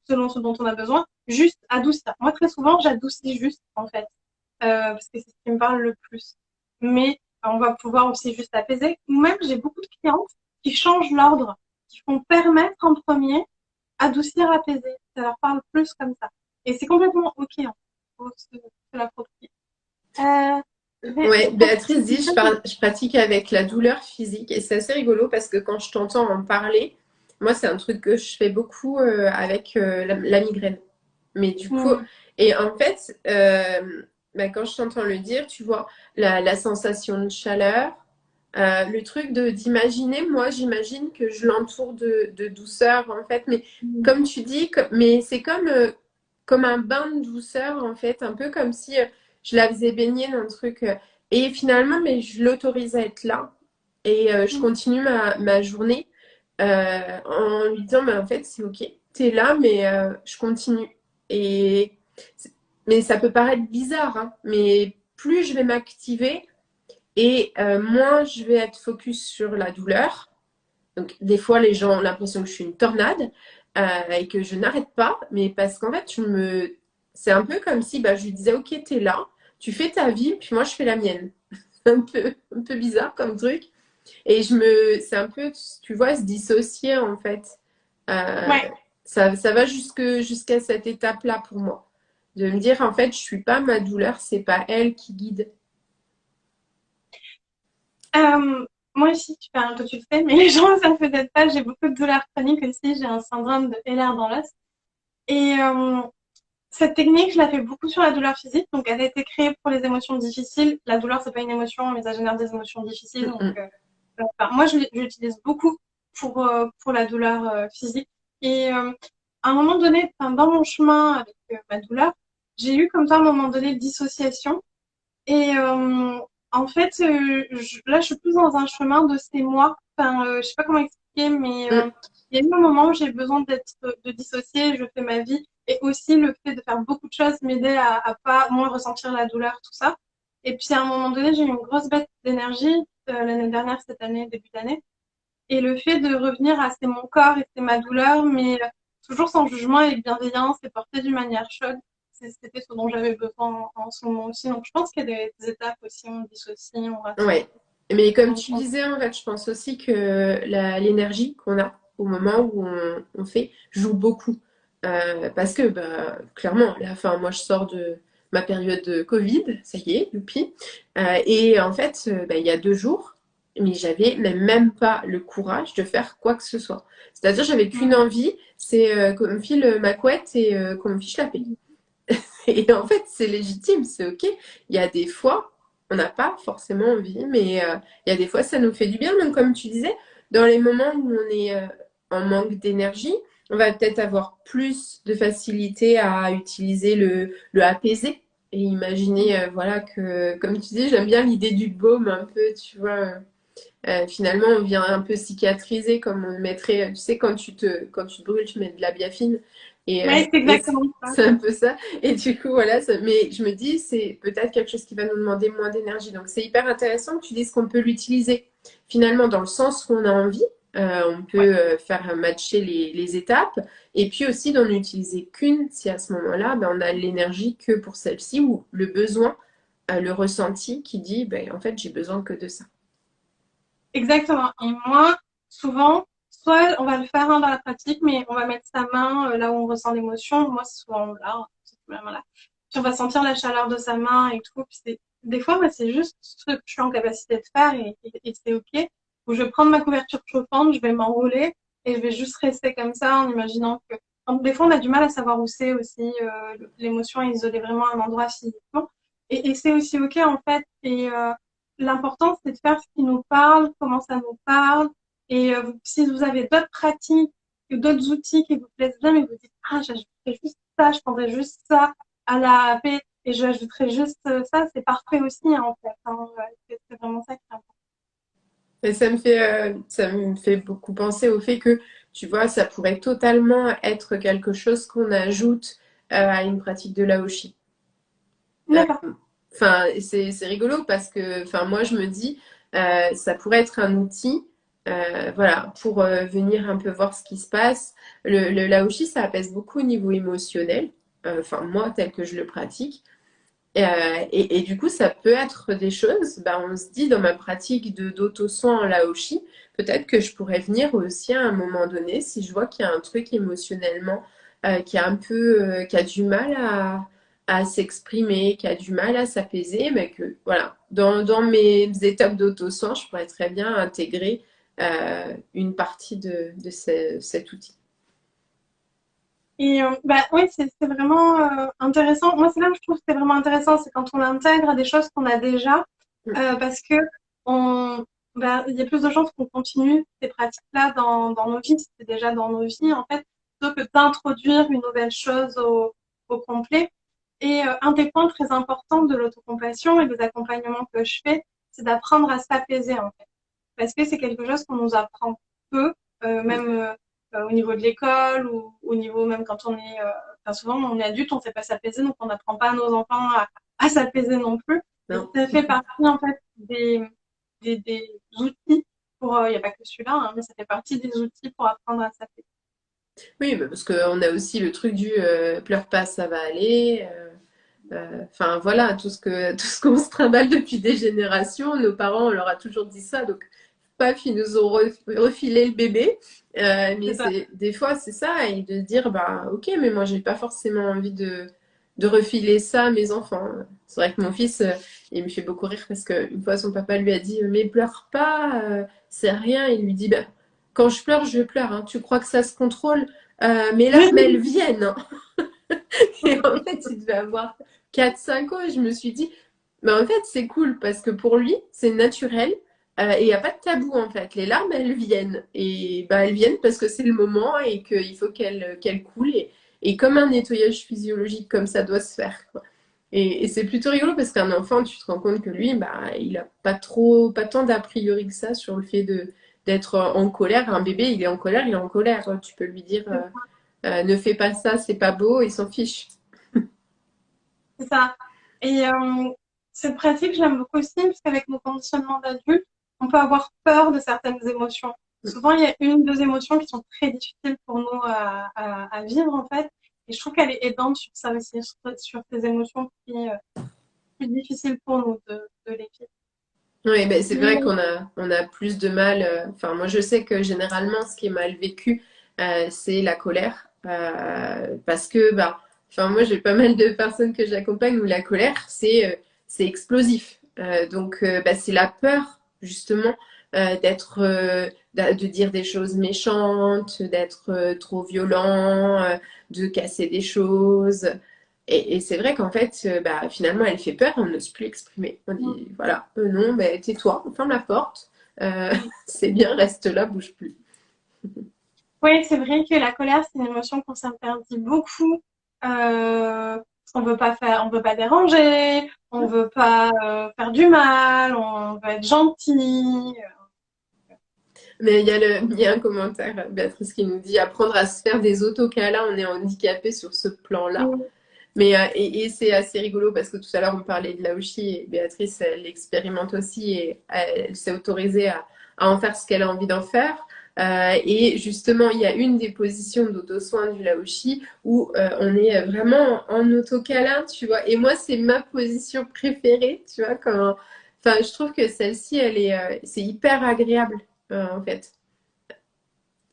selon ce dont on a besoin, juste adoucir. Moi très souvent j'adoucis juste en fait, parce que c'est ce qui me parle le plus. Mais on va pouvoir aussi juste apaiser. Ou même j'ai beaucoup de clientes qui changent l'ordre, qui font permettre en premier, adoucir, apaiser. Ça leur parle plus comme ça. Et c'est complètement ok. Hein. Faut se l'approprier. Ouais, Pour Béatrice dit, je pratique avec la douleur physique et c'est assez rigolo parce que quand je t'entends en parler, moi c'est un truc que je fais beaucoup avec la migraine. Mais du coup, Hmm. et en fait, bah, quand je t'entends le dire, tu vois, la sensation de chaleur, le truc d'imaginer, moi j'imagine que je l'entoure de douceur en fait, mais comme tu dis, mais c'est comme un bain de douceur en fait, un peu comme si je la faisais baigner dans un truc. Et finalement, mais je l'autorise à être là et je continue ma journée en lui disant, mais en fait c'est ok, t'es là, mais je continue. Et, mais ça peut paraître bizarre, hein, mais plus je vais m'activer et moins je vais être focus sur la douleur. Donc des fois, les gens ont l'impression que je suis une tornade et que je n'arrête pas, mais parce qu'en fait, c'est un peu comme si bah, je lui disais, ok, t'es là, tu fais ta vie, puis moi je fais la mienne. Un peu bizarre comme truc. Et c'est un peu, tu vois, se dissocier en fait. Euh, Ouais. ça va jusqu'à cette étape-là pour moi. De me dire, en fait, je suis pas ma douleur, c'est pas elle qui guide. Moi aussi, toi, tu le sais, mais les gens ça ne peut-être pas. J'ai beaucoup de douleurs chroniques aussi. J'ai un syndrome de Ehlers dans l'os. Et cette technique, je la fais beaucoup sur la douleur physique. Donc, elle a été créée pour les émotions difficiles. La douleur, c'est pas une émotion, mais ça génère des émotions difficiles. Mm, Donc, mm. enfin, moi, je l'utilise beaucoup pour la douleur physique. Et à un moment donné, enfin, dans mon chemin avec ma douleur, j'ai eu comme ça, à un moment donné, dissociation. Et en fait, là, je suis plus dans un chemin de ces mois. Enfin, je sais pas comment expliquer, mais Mm. il y a eu un moment où j'ai besoin de dissocier, je fais ma vie. Et aussi, le fait de faire beaucoup de choses m'aidait à pas moins ressentir la douleur, tout ça. Et puis, à un moment donné, j'ai eu une grosse baisse d'énergie l'année dernière, cette année, début d'année. Et le fait de revenir à c'est mon corps et c'est ma douleur, mais toujours sans jugement et bienveillance et porté d'une manière chaude, c'était ce dont j'avais besoin en ce moment aussi. Donc je pense qu'il y a des étapes aussi, on dissocie, on Ouais. rassemble. Mais comme tu disais, en fait, je pense aussi que l'énergie qu'on a au moment où on fait joue beaucoup. Parce que, bah, clairement, là, enfin, moi, je sors de ma période de Covid, ça y est, youpi. Et en fait, bah, il y a 2 jours, mais j'avais même pas le courage de faire quoi que ce soit. C'est-à-dire, j'avais qu'une envie, c'est qu'on me file ma couette et qu'on me fiche la paix. Et en fait, c'est légitime, c'est ok. Il y a des fois, on n'a pas forcément envie, mais il y a des fois, ça nous fait du bien. Donc, comme tu disais, dans les moments où on est en manque d'énergie, on va peut-être avoir plus de facilité à utiliser le apaiser. Et imaginer, voilà, que, comme tu dis, j'aime bien l'idée du baume un peu, tu vois. Finalement, on vient un peu cicatriser comme on mettrait, tu sais, quand tu te brûles, tu mets de la biafine. Ouais, c'est Et exactement ça. c'est un peu ça. Et du coup, voilà, mais je me dis, c'est peut-être quelque chose qui va nous demander moins d'énergie. Donc, c'est hyper intéressant que tu dises qu'on peut l'utiliser finalement dans le sens où on a envie. On peut faire matcher les étapes et puis aussi d'en utiliser qu'une si à ce moment-là, ben, on a l'énergie que pour celle-ci ou le besoin, le ressenti qui dit ben, en fait j'ai besoin que de ça. Exactement. Et moi, souvent, soit on va le faire dans la pratique, mais on va mettre sa main là où on ressent l'émotion. Moi, c'est souvent là, là. Puis on va sentir la chaleur de sa main et tout. Puis des fois, moi, c'est juste ce que je suis en capacité de faire et c'est OK. Ou je vais prendre ma couverture chauffante, je vais m'enrouler et je vais juste rester comme ça en imaginant que. Donc, des fois, on a du mal à savoir où c'est aussi l'émotion, isoler vraiment un endroit physiquement. Et c'est aussi OK en fait. L'important, c'est de faire ce qui nous parle, comment ça nous parle. Et si vous avez d'autres pratiques ou d'autres outils qui vous plaisent bien, mais vous dites, ah, j'ajouterais juste ça, je prendrais juste ça à la paix et j'ajouterais juste ça, c'est parfait aussi, hein, en fait. Hein. C'est vraiment ça qui est important. Et ça me fait beaucoup penser au fait que, tu vois, ça pourrait totalement être quelque chose qu'on ajoute à une pratique de l'aoshi. Euh, D'accord. Enfin, c'est rigolo parce que, enfin, moi, je me dis, ça pourrait être un outil, voilà, pour venir un peu voir ce qui se passe. Le laoshi, ça apaise beaucoup au niveau émotionnel. Enfin, moi, tel que je le pratique. Et du coup, ça peut être des choses, bah, on se dit dans ma pratique de d'auto-soin en laoshi, peut-être que je pourrais venir aussi à un moment donné, si je vois qu'il y a un truc émotionnellement qui a un peu, qui a du mal à s'exprimer, qui a du mal à s'apaiser, mais que voilà, dans mes étapes d'auto-soin, je pourrais très bien intégrer une partie de cet outil. Et bah oui, c'est vraiment intéressant. Moi, c'est là où je trouve que c'est vraiment intéressant, c'est quand on intègre des choses qu'on a déjà, parce que on, bah, il y a plus de chances qu'on continue ces pratiques-là dans nos vies, si c'est déjà dans nos vies, en fait, plutôt que d'introduire une nouvelle chose au complet. Et un des points très importants de l'autocompassion et des accompagnements que je fais, c'est d'apprendre à s'apaiser, en fait. Parce que c'est quelque chose qu'on nous apprend peu, même au niveau de l'école ou au niveau même quand on est, enfin souvent on est adulte, on ne sait pas s'apaiser, donc on n'apprend pas à nos enfants à s'apaiser non plus. Et Non? ça fait partie en fait des outils pour, il n'y a pas que celui-là, hein, mais ça fait partie des outils pour apprendre à s'apaiser. Oui, bah, parce qu'on a aussi le truc du pleure pas, ça va aller. Enfin voilà, tout ce qu'on se trimballe depuis des générations, nos parents, on leur a toujours dit ça, donc paf, ils nous ont refilé le bébé. Mais C'est ça. c'est des fois c'est ça, et de dire bah ok, mais moi j'ai pas forcément envie de refiler ça à mes enfants. C'est vrai que mon fils, il me fait beaucoup rire parce qu'une fois son papa lui a dit mais pleure pas, c'est rien. Il lui dit bah quand je pleure, hein. Tu crois que ça se contrôle? Mes larmes elles viennent, hein. Et en fait, il devait avoir 4 5 ans et je me suis dit, mais en fait, c'est cool parce que pour lui, c'est naturel et il n'y a pas de tabou en fait. Les larmes, elles viennent et bah, elles viennent parce que c'est le moment et qu'il faut qu'elles coulent et comme un nettoyage physiologique comme ça doit se faire, quoi. Et c'est plutôt rigolo parce qu'un enfant, tu te rends compte que lui, bah, il a pas tant d'a priori que ça sur le fait d'être en colère. Un bébé, il est en colère, il est en colère. Tu peux lui dire, ne fais pas ça, c'est pas beau, il s'en fiche. C'est ça. Et cette pratique, je l'aime beaucoup aussi parce qu'avec nos conditionnements d'adultes, on peut avoir peur de certaines émotions. Souvent, il y a une, deux émotions qui sont très difficiles pour nous à vivre, en fait. Et je trouve qu'elle est aidante sur ça aussi, sur ces émotions plus difficiles pour nous de les vivre. Oui, ben c'est vrai Mais on a plus de mal. Enfin, moi, je sais que généralement, ce qui est mal vécu, c'est la colère. Parce que, bah, enfin, moi, j'ai pas mal de personnes que j'accompagne où la colère, c'est explosif. Bah, c'est la peur, justement, de dire des choses méchantes, d'être trop violent, de casser des choses. Et c'est vrai qu'en fait, bah, finalement, elle fait peur et on n'ose plus exprimer. On dit, voilà, non, bah, tais-toi, on ferme la porte. Euh, c'est bien, reste là, bouge plus. oui, c'est vrai que la colère, c'est une émotion qu'on s'interdit beaucoup. Parce qu'on veut pas faire, on veut pas déranger, on veut pas faire du mal, on veut être gentil. Mais il y a un commentaire, Béatrice, qui nous dit apprendre à se faire des autocâlins, on est handicapé sur ce plan-là. Mais et c'est assez rigolo parce que tout à l'heure on parlait de Laoshi et Béatrice elle l'expérimente aussi et elle s'est autorisée à en faire ce qu'elle a envie d'en faire. Et justement, il y a une des positions d'auto-soin du Laoshi où on est vraiment en auto-câlin, tu vois. Et moi, c'est ma position préférée, tu vois. Enfin, je trouve que celle-ci, c'est hyper agréable, en fait.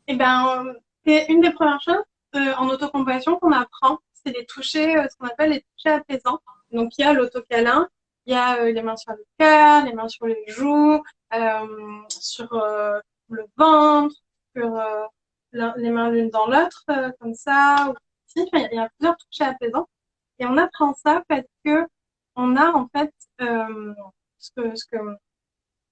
Et ben, c'est une des premières choses en autocompassion qu'on apprend, c'est les toucher, ce qu'on appelle les touchés apaisants. Donc, il y a l'autocâlin, il y a les mains sur le cœur, les mains sur les joues, sur le ventre, sur les mains l'une dans l'autre, comme ça. Enfin, il y a plusieurs touchés apaisants. Et on apprend ça parce que on a en fait ce que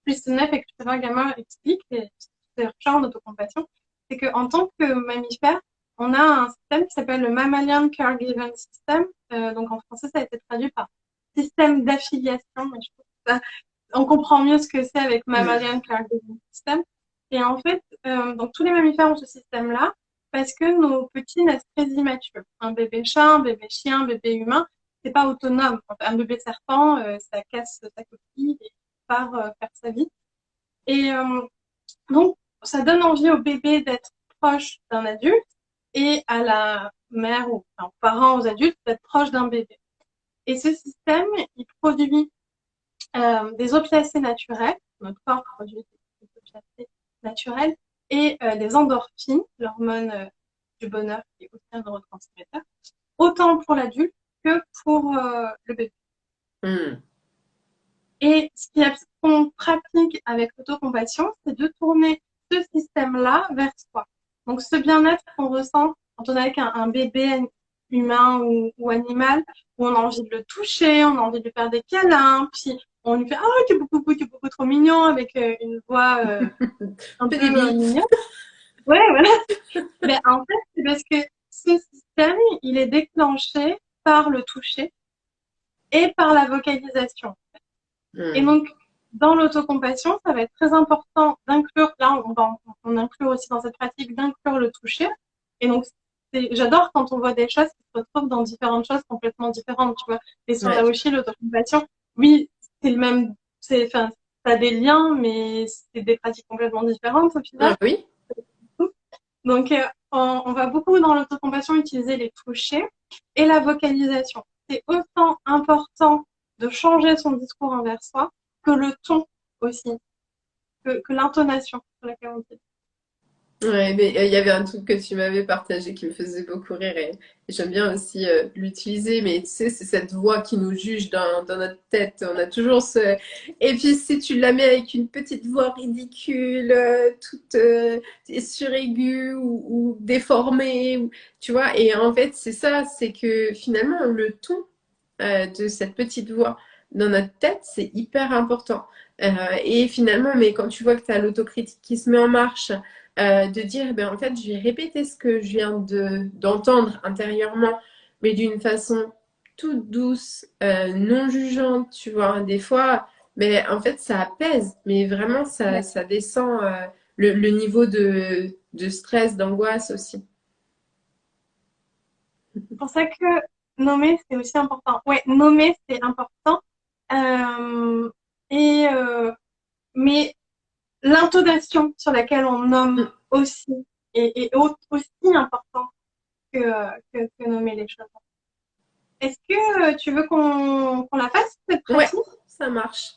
Christophe et Christopher Gamma explique, et c'est en autocompassion, c'est qu'en tant que mammifère, on a un système qui s'appelle le Mammalian Caregiving System. Donc en français, ça a été traduit par système d'affiliation. Mais je trouve que on comprend mieux ce que c'est avec Mm. Mammalian Caregiving System. Et en fait, donc tous les mammifères ont ce système-là parce que nos petits naissent très immatures. Un bébé chat, un bébé chien, un bébé humain, c'est pas autonome. Un bébé serpent, ça casse sa coquille et part faire sa vie. Et donc, ça donne envie au bébé d'être proche d'un adulte et à la mère ou enfin, aux parents, aux adultes d'être proche d'un bébé. Et ce système, il produit des opiacés naturels, notre corps produit des opiacés naturels, et des endorphines, l'hormone du bonheur qui est aussi un neurotransmetteur, autant pour l'adulte que pour le bébé. Mm. Et qu'on pratique avec l'autocompassion, c'est de tourner ce système-là vers soi. Donc, ce bien-être qu'on ressent quand on est avec un bébé humain ou animal, où on a envie de le toucher, on a envie de lui faire des câlins, puis on lui fait «Ah, tu es beaucoup trop mignon» avec une voix un Fais peu des billes. mignonne. Ouais, voilà. Mais en fait, c'est parce que ce système, il est déclenché par le toucher et par la vocalisation. Et Mm. donc, dans l'autocompassion, ça va être très important d'inclure, là, on inclut aussi dans cette pratique d'inclure le toucher. Et donc, j'adore quand on voit des choses qui se retrouvent dans différentes choses complètement différentes, tu vois. Les soins Ouais. Laoshi, l'autocompassion, oui, c'est le même, enfin, ça a des liens, mais c'est des pratiques complètement différentes au final. Ah oui. Donc, on va beaucoup dans l'autocompassion utiliser les touchés et la vocalisation. C'est autant important de changer son discours envers soi que le ton aussi, que l'intonation sur laquelle on dit. Ouais, mais il y avait un truc que tu m'avais partagé qui me faisait beaucoup rire et j'aime bien aussi l'utiliser, mais tu sais, c'est cette voix qui nous juge dans notre tête. On a toujours ce... Et puis si tu la mets avec une petite voix ridicule, toute suraiguë ou déformée, tu vois, et en fait c'est ça, c'est que finalement le ton de cette petite voix dans notre tête, c'est hyper important. Et finalement, mais quand tu vois que tu as l'autocritique qui se met en marche, de dire, ben, en fait, je vais répéter ce que je viens d'entendre intérieurement, mais d'une façon toute douce, non jugeante, tu vois. Des fois, mais en fait, ça apaise, mais vraiment, ça descend le niveau de stress, d'angoisse aussi. C'est pour ça que nommer, c'est aussi important. Ouais, nommer, c'est important. Euh, et, mais l'intonation sur laquelle on nomme Mm. aussi est aussi importante que nommer les choses. Est-ce que tu veux qu'on la fasse, cette Ouais, pratique? ça marche.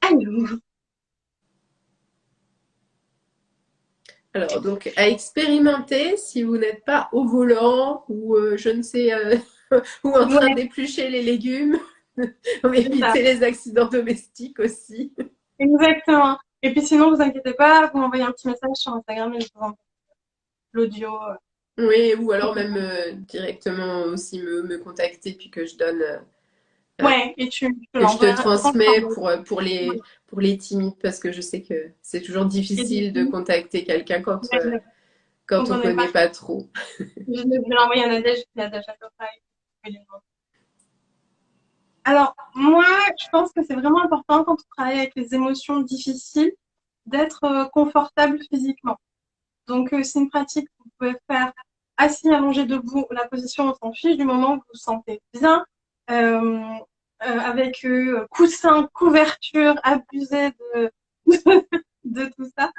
Alors, Alors, donc, à expérimenter si vous n'êtes pas au volant ou je ne sais, ou en train ouais, d'éplucher les légumes. On va c'est ça. éviter les accidents domestiques aussi. Exactement. Et puis sinon, vous inquiétez pas, vous m'envoyez un petit message sur Instagram et je vous envoie l'audio. Oui, ou alors même directement aussi me contacter puis que je donne, Ouais, et tu que je te l'enverras. Je pense que je transmets l'envoie. pour les timides parce que je sais que c'est toujours Et du difficile de coup, contacter quelqu'un ouais, quand quand on on n'est pas, connaît pas trop. je vais l'envoyer à Nadège, puis Nadège à peu près. Alors, moi, je pense que c'est vraiment important quand on travaille avec les émotions difficiles d'être confortable physiquement. Donc, c'est une pratique que vous pouvez faire assis, allongé, debout. La position, on s'en fiche du moment où vous vous sentez bien, euh, avec coussin, couverture, abuser de de tout ça.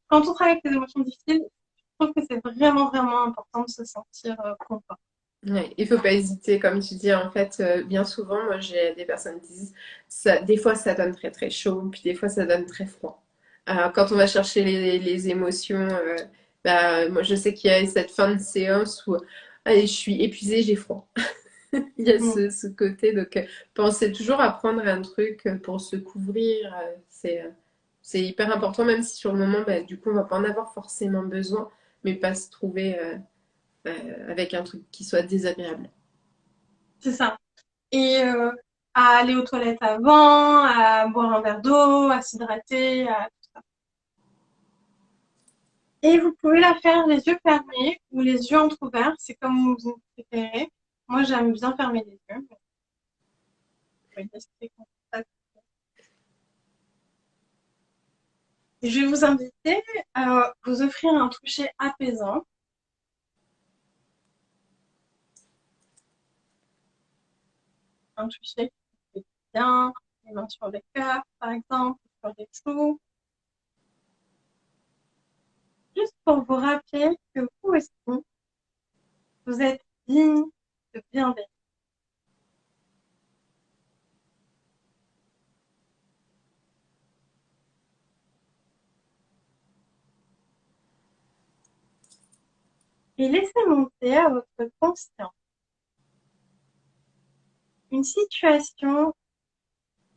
Quand on travaille avec les émotions difficiles, je trouve que c'est vraiment, vraiment important de se sentir confort. Ouais, il faut pas hésiter, comme tu dis, en fait, bien souvent, moi j'ai des personnes qui disent, ça, des fois ça donne très très chaud, puis des fois ça donne très froid. Quand on va chercher les émotions, bah, moi je sais qu'il y a cette fin de séance où allez, je suis épuisée, j'ai froid. Il y a Mm. ce côté, donc pensez toujours à prendre un truc pour se couvrir, c'est hyper important, même si sur le moment, bah, du coup, on va pas en avoir forcément besoin, mais pas se trouver avec un truc qui soit désagréable. C'est ça. Et à aller aux toilettes avant, à boire un verre d'eau, à s'hydrater. Et vous pouvez la faire les yeux fermés ou les yeux entrouverts, c'est comme vous préférez. Moi, j'aime bien fermer les yeux. Mais oui, c'est comme ça. Je vais vous inviter à vous offrir un toucher apaisant, un toucher qui fait bien, les mains sur le cœur, par exemple, sur les joues, juste pour vous rappeler que vous aussi, vous êtes digne de bienveillance. Et laissez monter à votre conscience une situation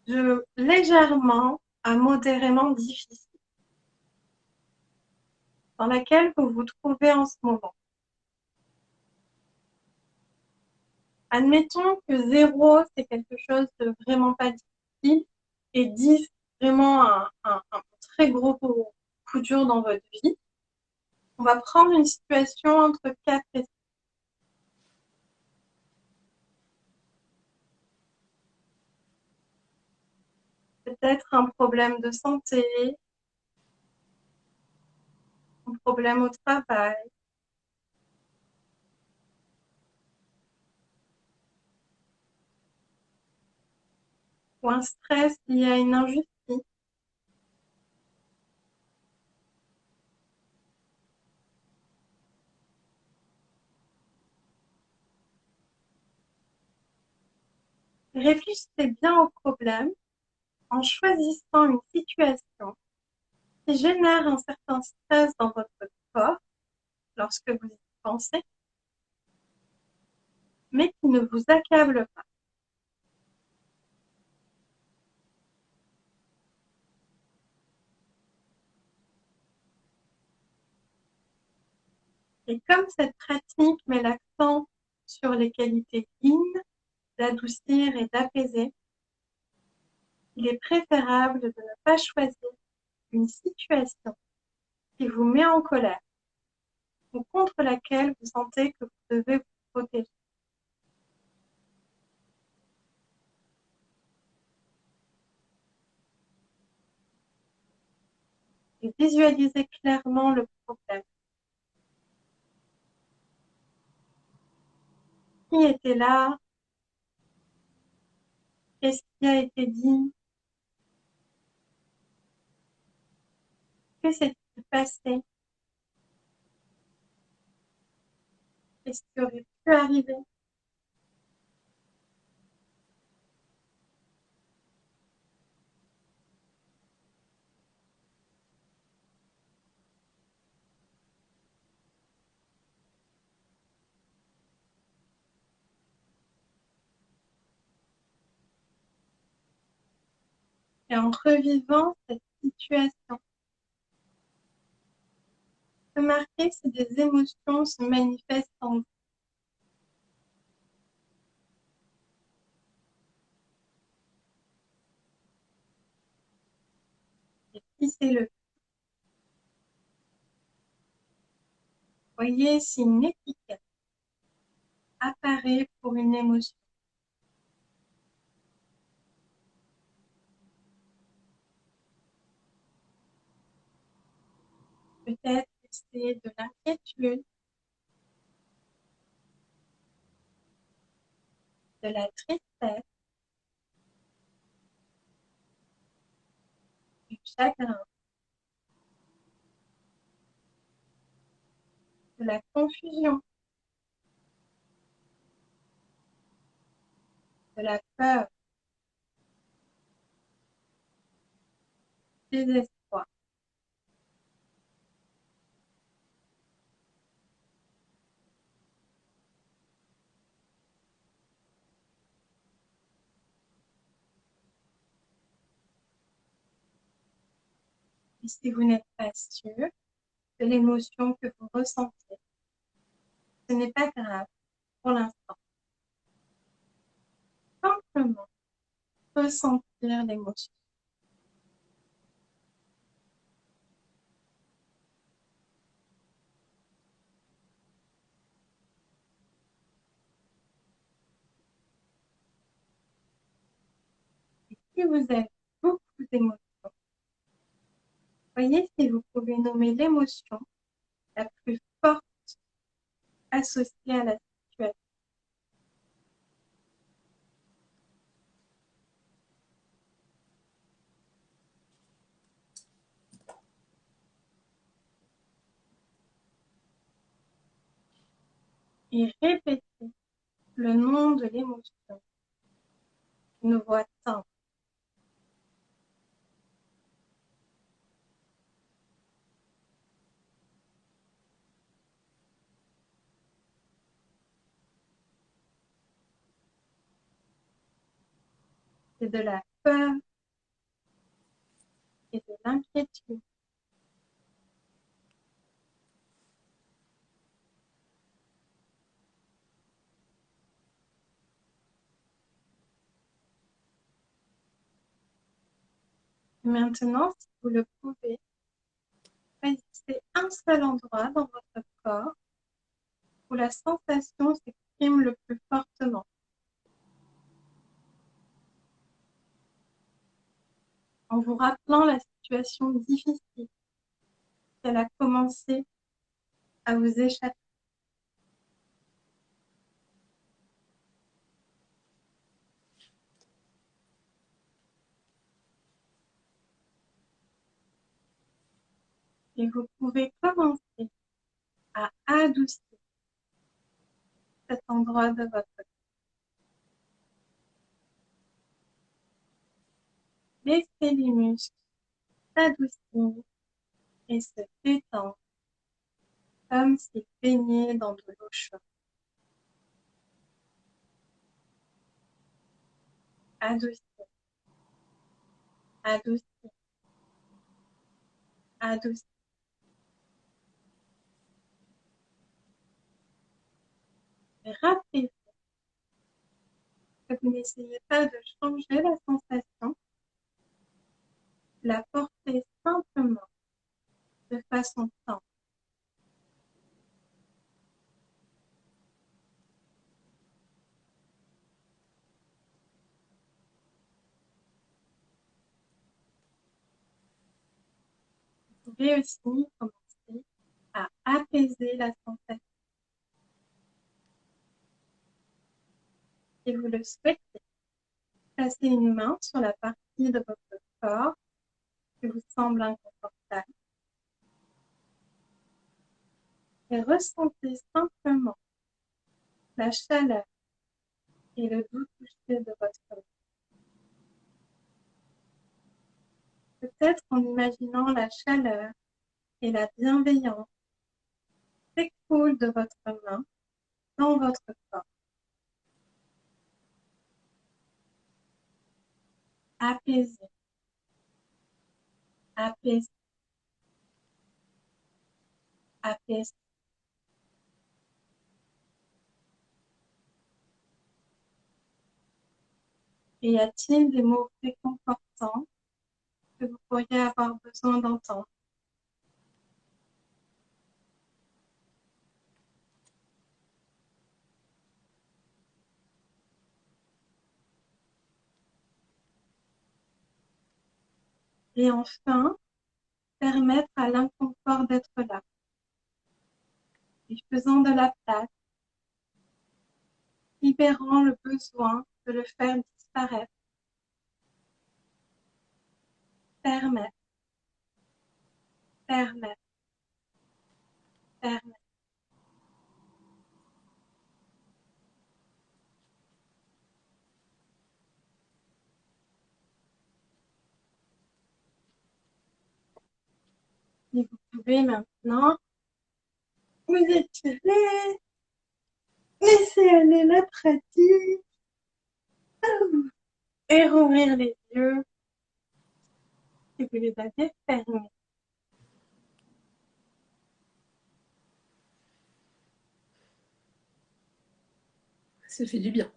de légèrement à modérément difficile dans laquelle vous vous trouvez en ce moment. Admettons que 0, c'est quelque chose de vraiment pas difficile et 10, vraiment un très gros coup dur dans votre vie. On va prendre une situation entre 4 et 5. Peut-être un problème de santé, un problème au travail, ou un stress lié à une injustice. Réfléchissez bien au problème en choisissant une situation qui génère un certain stress dans votre corps lorsque vous y pensez, mais qui ne vous accable pas. Et comme cette pratique met l'accent sur les qualités yin, d'adoucir et d'apaiser, il est préférable de ne pas choisir une situation qui vous met en colère ou contre laquelle vous sentez que vous devez vous protéger. Et visualisez clairement le problème. Qui était là? Qu'est-ce qui a été dit? Que s'est-il passé? Qu'est-ce qui aurait pu arriver? Et en revivant cette situation, remarquez si des émotions se manifestent en vous. Et si c'est le voyez si une étiquette apparaît pour une émotion. Peut-être que c'est de l'inquiétude, de la tristesse, du chagrin, de la confusion, de la peur, du désespoir. Et si vous n'êtes pas sûr de l'émotion que vous ressentez, ce n'est pas grave pour l'instant. Simplement ressentir l'émotion. Et si vous avez beaucoup d'émotions, voyez si vous pouvez nommer l'émotion la plus forte associée à la situation. Et répétez le nom de l'émotion d'une voix simple. C'est de la peur et de l'inquiétude. Et maintenant, si vous le pouvez, choisissez un seul endroit dans votre corps où la sensation s'exprime le plus fortement. En vous rappelant la situation difficile qu'elle a commencé à vous échapper. Et vous pouvez commencer à adoucir cet endroit de votre corps. Laissez les muscles s'adoucir et se détendre comme s'ils baignaient dans de l'eau chaude. Adoucir, adoucir, adoucir. Et rappelez-vous que vous n'essayez pas de changer la sensation, la portez simplement de façon simple. Vous pouvez aussi commencer à apaiser la sensation. Si vous le souhaitez, placez une main sur la partie de votre corps qui vous semble inconfortable et ressentez simplement la chaleur et le doux toucher de votre main. Peut-être en imaginant la chaleur et la bienveillance s'écoulent de votre main dans votre corps. Apaisez, apaisez, apaisez. Et y a-t-il des mots réconfortants que vous pourriez avoir besoin d'entendre? Et enfin, permettre à l'inconfort d'être là, lui faisant de la place, libérant le besoin de le faire disparaître. Permettre. Permettre, permettre. Et vous pouvez maintenant vous étirer, laisser aller la pratique et rouvrir les yeux si vous les avez fermés. Ça fait du bien.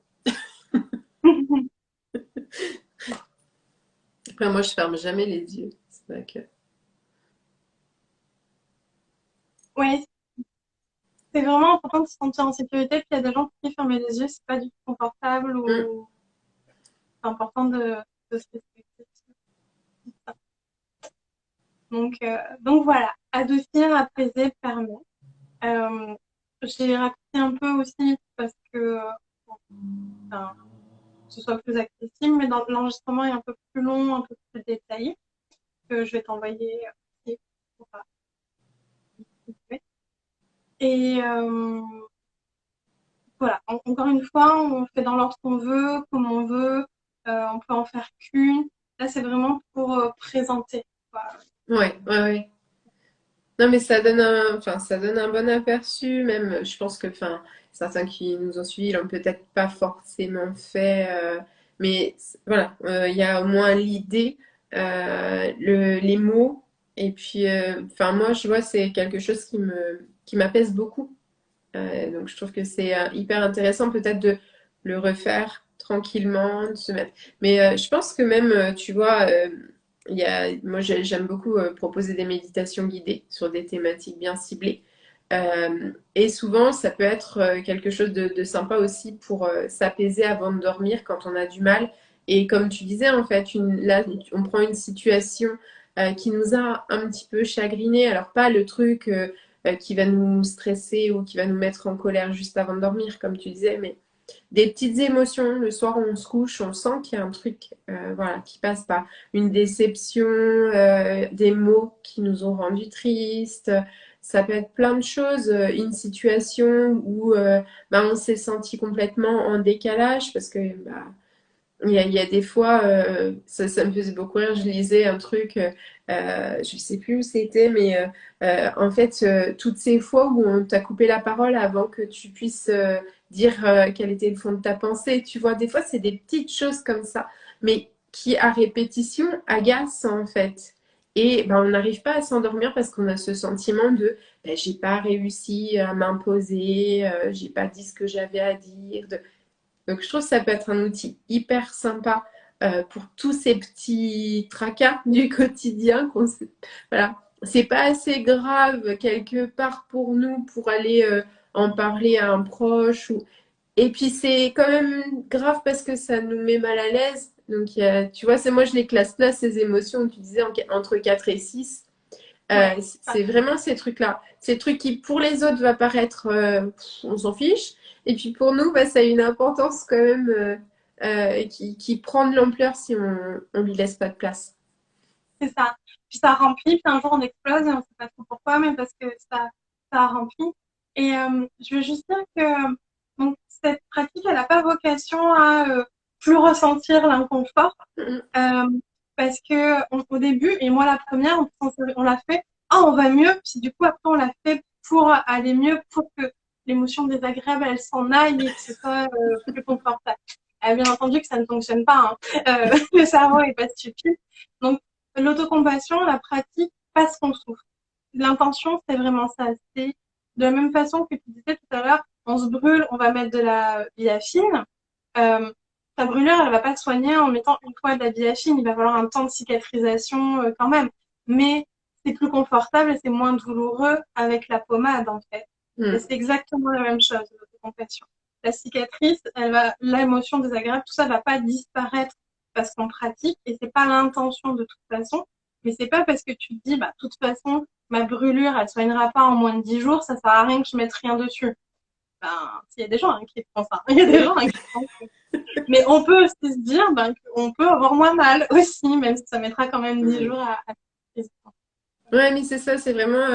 Après, moi, je ferme jamais les yeux. C'est vrai que... Oui, c'est vraiment important de se sentir en sécurité. Puis il y a des gens qui fermer les yeux, c'est pas du tout confortable Mm. ou c'est important de se respecter. Donc voilà, adoucir, apaiser, permet. Euh, j'ai raccourci un peu aussi parce que bon, enfin, ce soit plus accessible, mais dans l'enregistrement est un peu plus long, un peu plus détaillé, que je vais t'envoyer aussi pour et voilà, encore une fois, on fait dans l'ordre qu'on veut, comme on veut, on peut en faire qu'une. Là, c'est vraiment pour présenter. Voilà. Ouais, ouais, ouais. Non, mais ça donne un bon aperçu. Même, je pense que, enfin, certains qui nous ont suivis l'ont peut-être pas forcément fait, mais voilà, il y a au moins l'idée, les mots, et puis, enfin, moi, je vois, c'est quelque chose qui m'apaise beaucoup. Donc, je trouve que c'est hyper intéressant peut-être de le refaire tranquillement, de se mettre. Mais je pense que même, tu vois, moi j'aime beaucoup proposer des méditations guidées sur des thématiques bien ciblées. Et souvent, ça peut être quelque chose de sympa aussi pour s'apaiser avant de dormir quand on a du mal. Et comme tu disais, en fait, là, on prend une situation qui nous a un petit peu chagriné. Alors, pas le truc qui va nous stresser ou qui va nous mettre en colère juste avant de dormir, comme tu disais, mais des petites émotions. Le soir, où on se couche, on sent qu'il y a un truc voilà, qui passe pas. Une déception, des mots qui nous ont rendus tristes. Ça peut être plein de choses. Une situation où bah, on s'est senti complètement en décalage parce que bah, il y a des fois, ça me faisait beaucoup rire, je lisais un truc, je sais plus où c'était, mais en fait, toutes ces fois où on t'a coupé la parole avant que tu puisses dire quel était le fond de ta pensée, tu vois, des fois, c'est des petites choses comme ça, mais qui, à répétition, agacent en fait. Et ben, on n'arrive pas à s'endormir parce qu'on a ce sentiment de ben, j'ai pas réussi à m'imposer, j'ai pas dit ce que j'avais à dire, donc, je trouve que ça peut être un outil hyper sympa pour tous ces petits tracas du quotidien. Voilà, c'est pas assez grave quelque part pour nous pour aller en parler à un proche. Et puis, c'est quand même grave parce que ça nous met mal à l'aise. Donc, tu vois, c'est moi, je les classe là, ces émotions, tu disais, entre 4 et 6. Ouais, C'est vraiment ces trucs-là. Ces trucs qui, pour les autres, va paraître, on s'en fiche. Et puis pour nous, bah, ça a une importance quand même qui prend de l'ampleur si on lui laisse pas de place. c'est ça. Puis ça remplit, puis un jour on explose et on sait pas trop pourquoi, mais parce que ça remplit. Et je veux juste dire que donc, cette pratique, elle n'a pas vocation à plus ressentir l'inconfort. Mm, Euh, parce que au début, et moi la première, on l'a fait, ah on va mieux, puis du coup après on l'a fait pour aller mieux, pour que l'émotion désagréable elle s'en aille et que ce soit plus confortable. Bien entendu que ça ne fonctionne pas, hein. Le cerveau est pas stupide. Donc l'autocompassion, la pratique, pas ce qu'on souffre. L'intention, c'est vraiment ça. C'est de la même façon que tu disais tout à l'heure, on se brûle, on va mettre de la biafine. Euh, Ta brûlure, elle va pas se soigner en mettant une fois de la biafine. Il va falloir un temps de cicatrisation quand même. Mais c'est plus confortable et c'est moins douloureux avec la pommade, en fait. Et mm. c'est exactement la même chose, l'autocompassion. La cicatrice, l'émotion désagréable, tout ça va pas disparaître parce qu'on pratique et c'est pas l'intention de toute façon. Mais c'est pas parce que tu te dis, bah, de toute façon, ma brûlure, elle soignera pas en moins de 10 jours, ça sert à rien que je mette rien dessus. Ben, il y a des gens hein, qui font ça. Il y a des Oui, gens hein, qui font ça. Mais on peut aussi se dire ben, qu'on peut avoir moins mal aussi, même si ça mettra quand même 10 mm. jours à Ouais, mais c'est ça, c'est vraiment,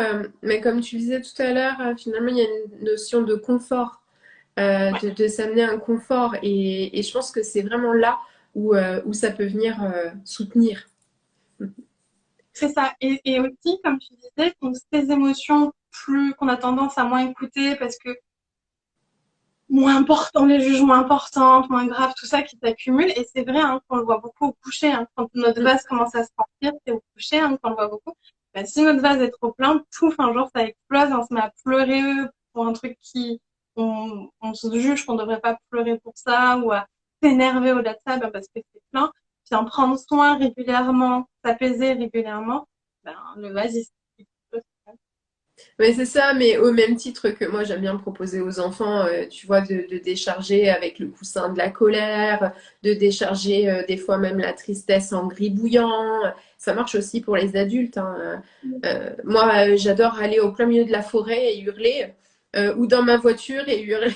mais comme tu disais tout à l'heure, finalement, il y a une notion de confort, Ouais, de s'amener un confort. Et je pense que c'est vraiment là où ça peut venir soutenir. c'est ça. Et aussi, comme tu disais, donc ces émotions plus qu'on a tendance à moins écouter parce que moins important, les jugements importants, moins graves, tout ça qui s'accumule. Et c'est vrai hein, qu'on le voit beaucoup au coucher. Hein, quand notre Mm. vase commence à se remplir, c'est au coucher hein, qu'on le voit beaucoup. Bah, si notre vase est trop plein, pouf, un jour ça explose, on se met à pleurer pour un truc qui on se juge qu'on devrait pas pleurer pour ça ou à s'énerver au-delà de ça bah, parce que c'est plein. Puis en prendre soin régulièrement, s'apaiser régulièrement, ben, le vase il explose. Mais c'est ça, mais au même titre que moi j'aime bien proposer aux enfants, tu vois, de décharger avec le coussin de la colère, de décharger des fois même la tristesse en gribouillant. Ça marche aussi pour les adultes, hein. Moi, j'adore aller au plein milieu de la forêt et hurler, ou dans ma voiture et hurler.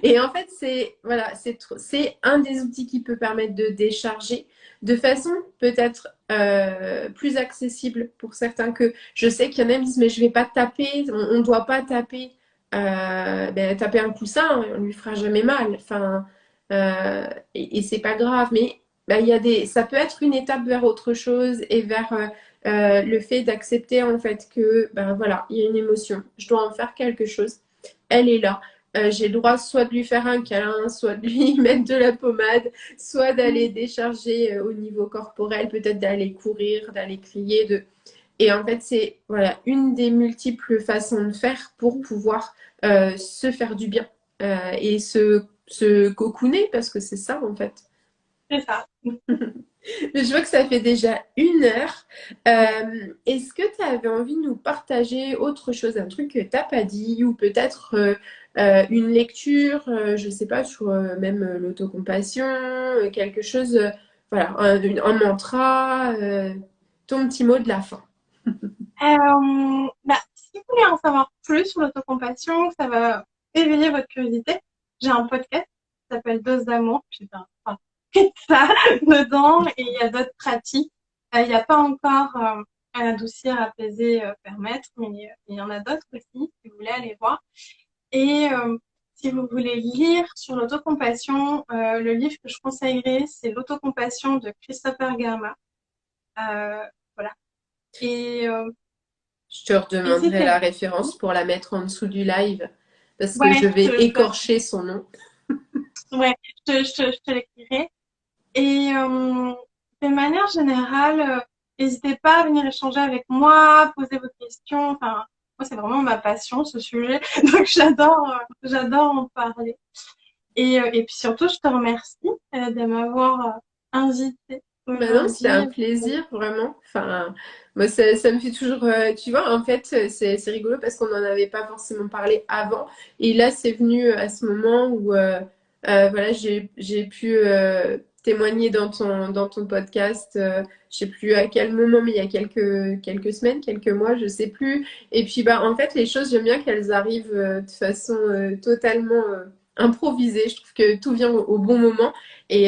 Et en fait, c'est voilà, c'est un des outils qui peut permettre de décharger de façon peut-être plus accessible pour certains que je sais qu'il y en a qui me disent mais je vais pas taper, on ne doit pas taper, taper un coussin, on lui fera jamais mal. Enfin, et c'est pas grave, mais il y a ça peut être une étape vers autre chose et vers le fait d'accepter en fait que ben voilà, il y a une émotion, je dois en faire quelque chose, elle est là. J'ai le droit soit de lui faire un câlin, soit de lui mettre de la pommade, soit d'aller décharger au niveau corporel, peut-être d'aller courir, d'aller crier. Et en fait, c'est voilà, une des multiples façons de faire pour pouvoir se faire du bien et se cocooner, parce que c'est ça en fait. C'est ça. Mais je vois que ça fait déjà 1 heure. Est-ce que tu avais envie de nous partager autre chose, un truc que tu n'as pas dit, ou peut-être une lecture, je ne sais pas, sur même l'autocompassion, quelque chose, voilà, un mantra, ton petit mot de la fin. Bah, si vous voulez en savoir plus sur l'autocompassion, ça va éveiller votre curiosité. J'ai un podcast qui s'appelle Dose d'amour. J'ai fait enfin, que de ça dedans et il y a d'autres pratiques. Il n'y a pas encore à adoucir, apaiser, permettre, mais il y en a d'autres aussi si vous voulez aller voir. Et si vous voulez lire sur l'autocompassion, le livre que je conseillerais, c'est L'autocompassion de Christopher Germer. Voilà. Et, euh, Je te et redemanderai c'était la référence pour la mettre en dessous du live, parce que je ouais, vais écorcher son nom. ouais, je te l'écrirai. Et de manière générale, n'hésitez pas à venir échanger avec moi, poser vos questions. Enfin, moi, c'est vraiment ma passion, ce sujet. Donc, j'adore en parler. Et puis surtout, je te remercie de m'avoir invité Maintenant, c'était un aujourd'hui. plaisir, vraiment. Enfin, moi, ça me fait toujours, tu vois, en fait, c'est rigolo parce qu'on n'en avait pas forcément parlé avant. Et là, c'est venu à ce moment où, voilà, j'ai pu témoigner dans ton podcast. Je sais plus à quel moment, mais il y a quelques semaines, quelques mois, je sais plus. Et puis, bah, en fait, les choses, j'aime bien qu'elles arrivent de façon totalement improvisée. Je trouve que tout vient au bon moment. Et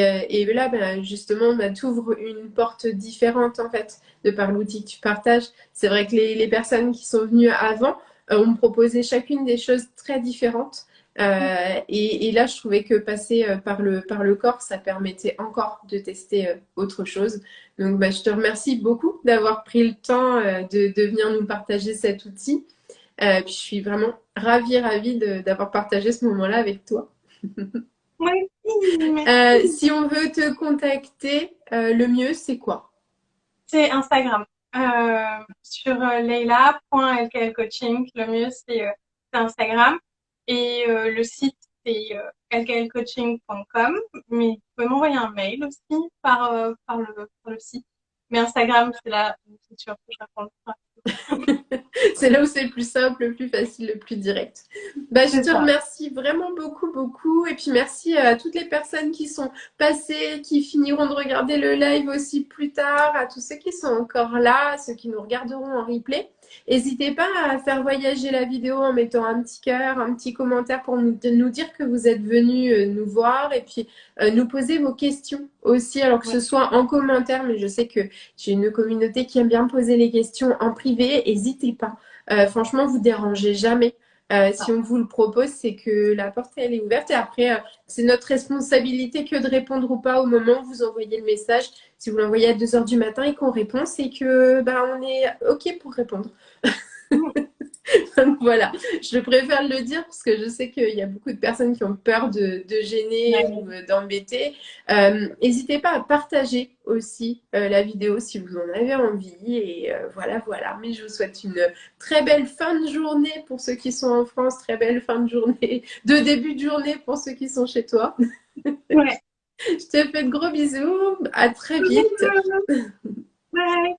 là, ben, justement, bah, tu ouvres une porte différente, en fait, de par l'outil que tu partages. C'est vrai que les personnes qui sont venues avant ont proposé chacune des choses très différentes. Et là, je trouvais que passer par le corps, ça permettait encore de tester autre chose. Donc, bah, je te remercie beaucoup d'avoir pris le temps de venir nous partager cet outil. Puis je suis vraiment ravie d'avoir partagé ce moment-là avec toi. Oui, merci. Si on veut te contacter, le mieux, c'est quoi? C'est Instagram. Sur leila.lklcoaching. Le mieux, c'est Instagram. Et le site, c'est lklcoaching.com. Mais vous pouvez m'envoyer un mail aussi par le site. Mais Instagram, c'est là, c'est sûr que je réponds. C'est là où c'est le plus simple, le plus facile, le plus direct. Bah, je C'est te ça. remercie vraiment beaucoup, beaucoup. Et puis merci à toutes les personnes qui sont passées, qui finiront de regarder le live aussi plus tard, à tous ceux qui sont encore là, à ceux qui nous regarderont en replay. N'hésitez pas à faire voyager la vidéo en mettant un petit cœur, un petit commentaire pour nous dire que vous êtes venu nous voir et puis nous poser vos questions aussi, alors que Ouais. ce soit en commentaire, mais je sais que j'ai une communauté qui aime bien poser les questions en privé. N'hésitez pas. Franchement, vous dérangez jamais. Si Ah. on vous le propose, c'est que la porte elle est ouverte et après, c'est notre responsabilité que de répondre ou pas au moment où vous envoyez le message. Si vous l'envoyez à 2 heures du matin et qu'on répond, c'est que on est OK pour répondre. Mm. Donc voilà, je préfère le dire parce que je sais qu'il y a beaucoup de personnes qui ont peur de gêner ou Ouais. d'embêter. N'hésitez pas à partager aussi la vidéo si vous en avez envie. Et voilà, voilà. Mais je vous souhaite une très belle fin de journée pour ceux qui sont en France, très belle fin de journée, de début de journée pour ceux qui sont chez toi. Ouais. Je te fais de gros bisous, à très vite. Bye.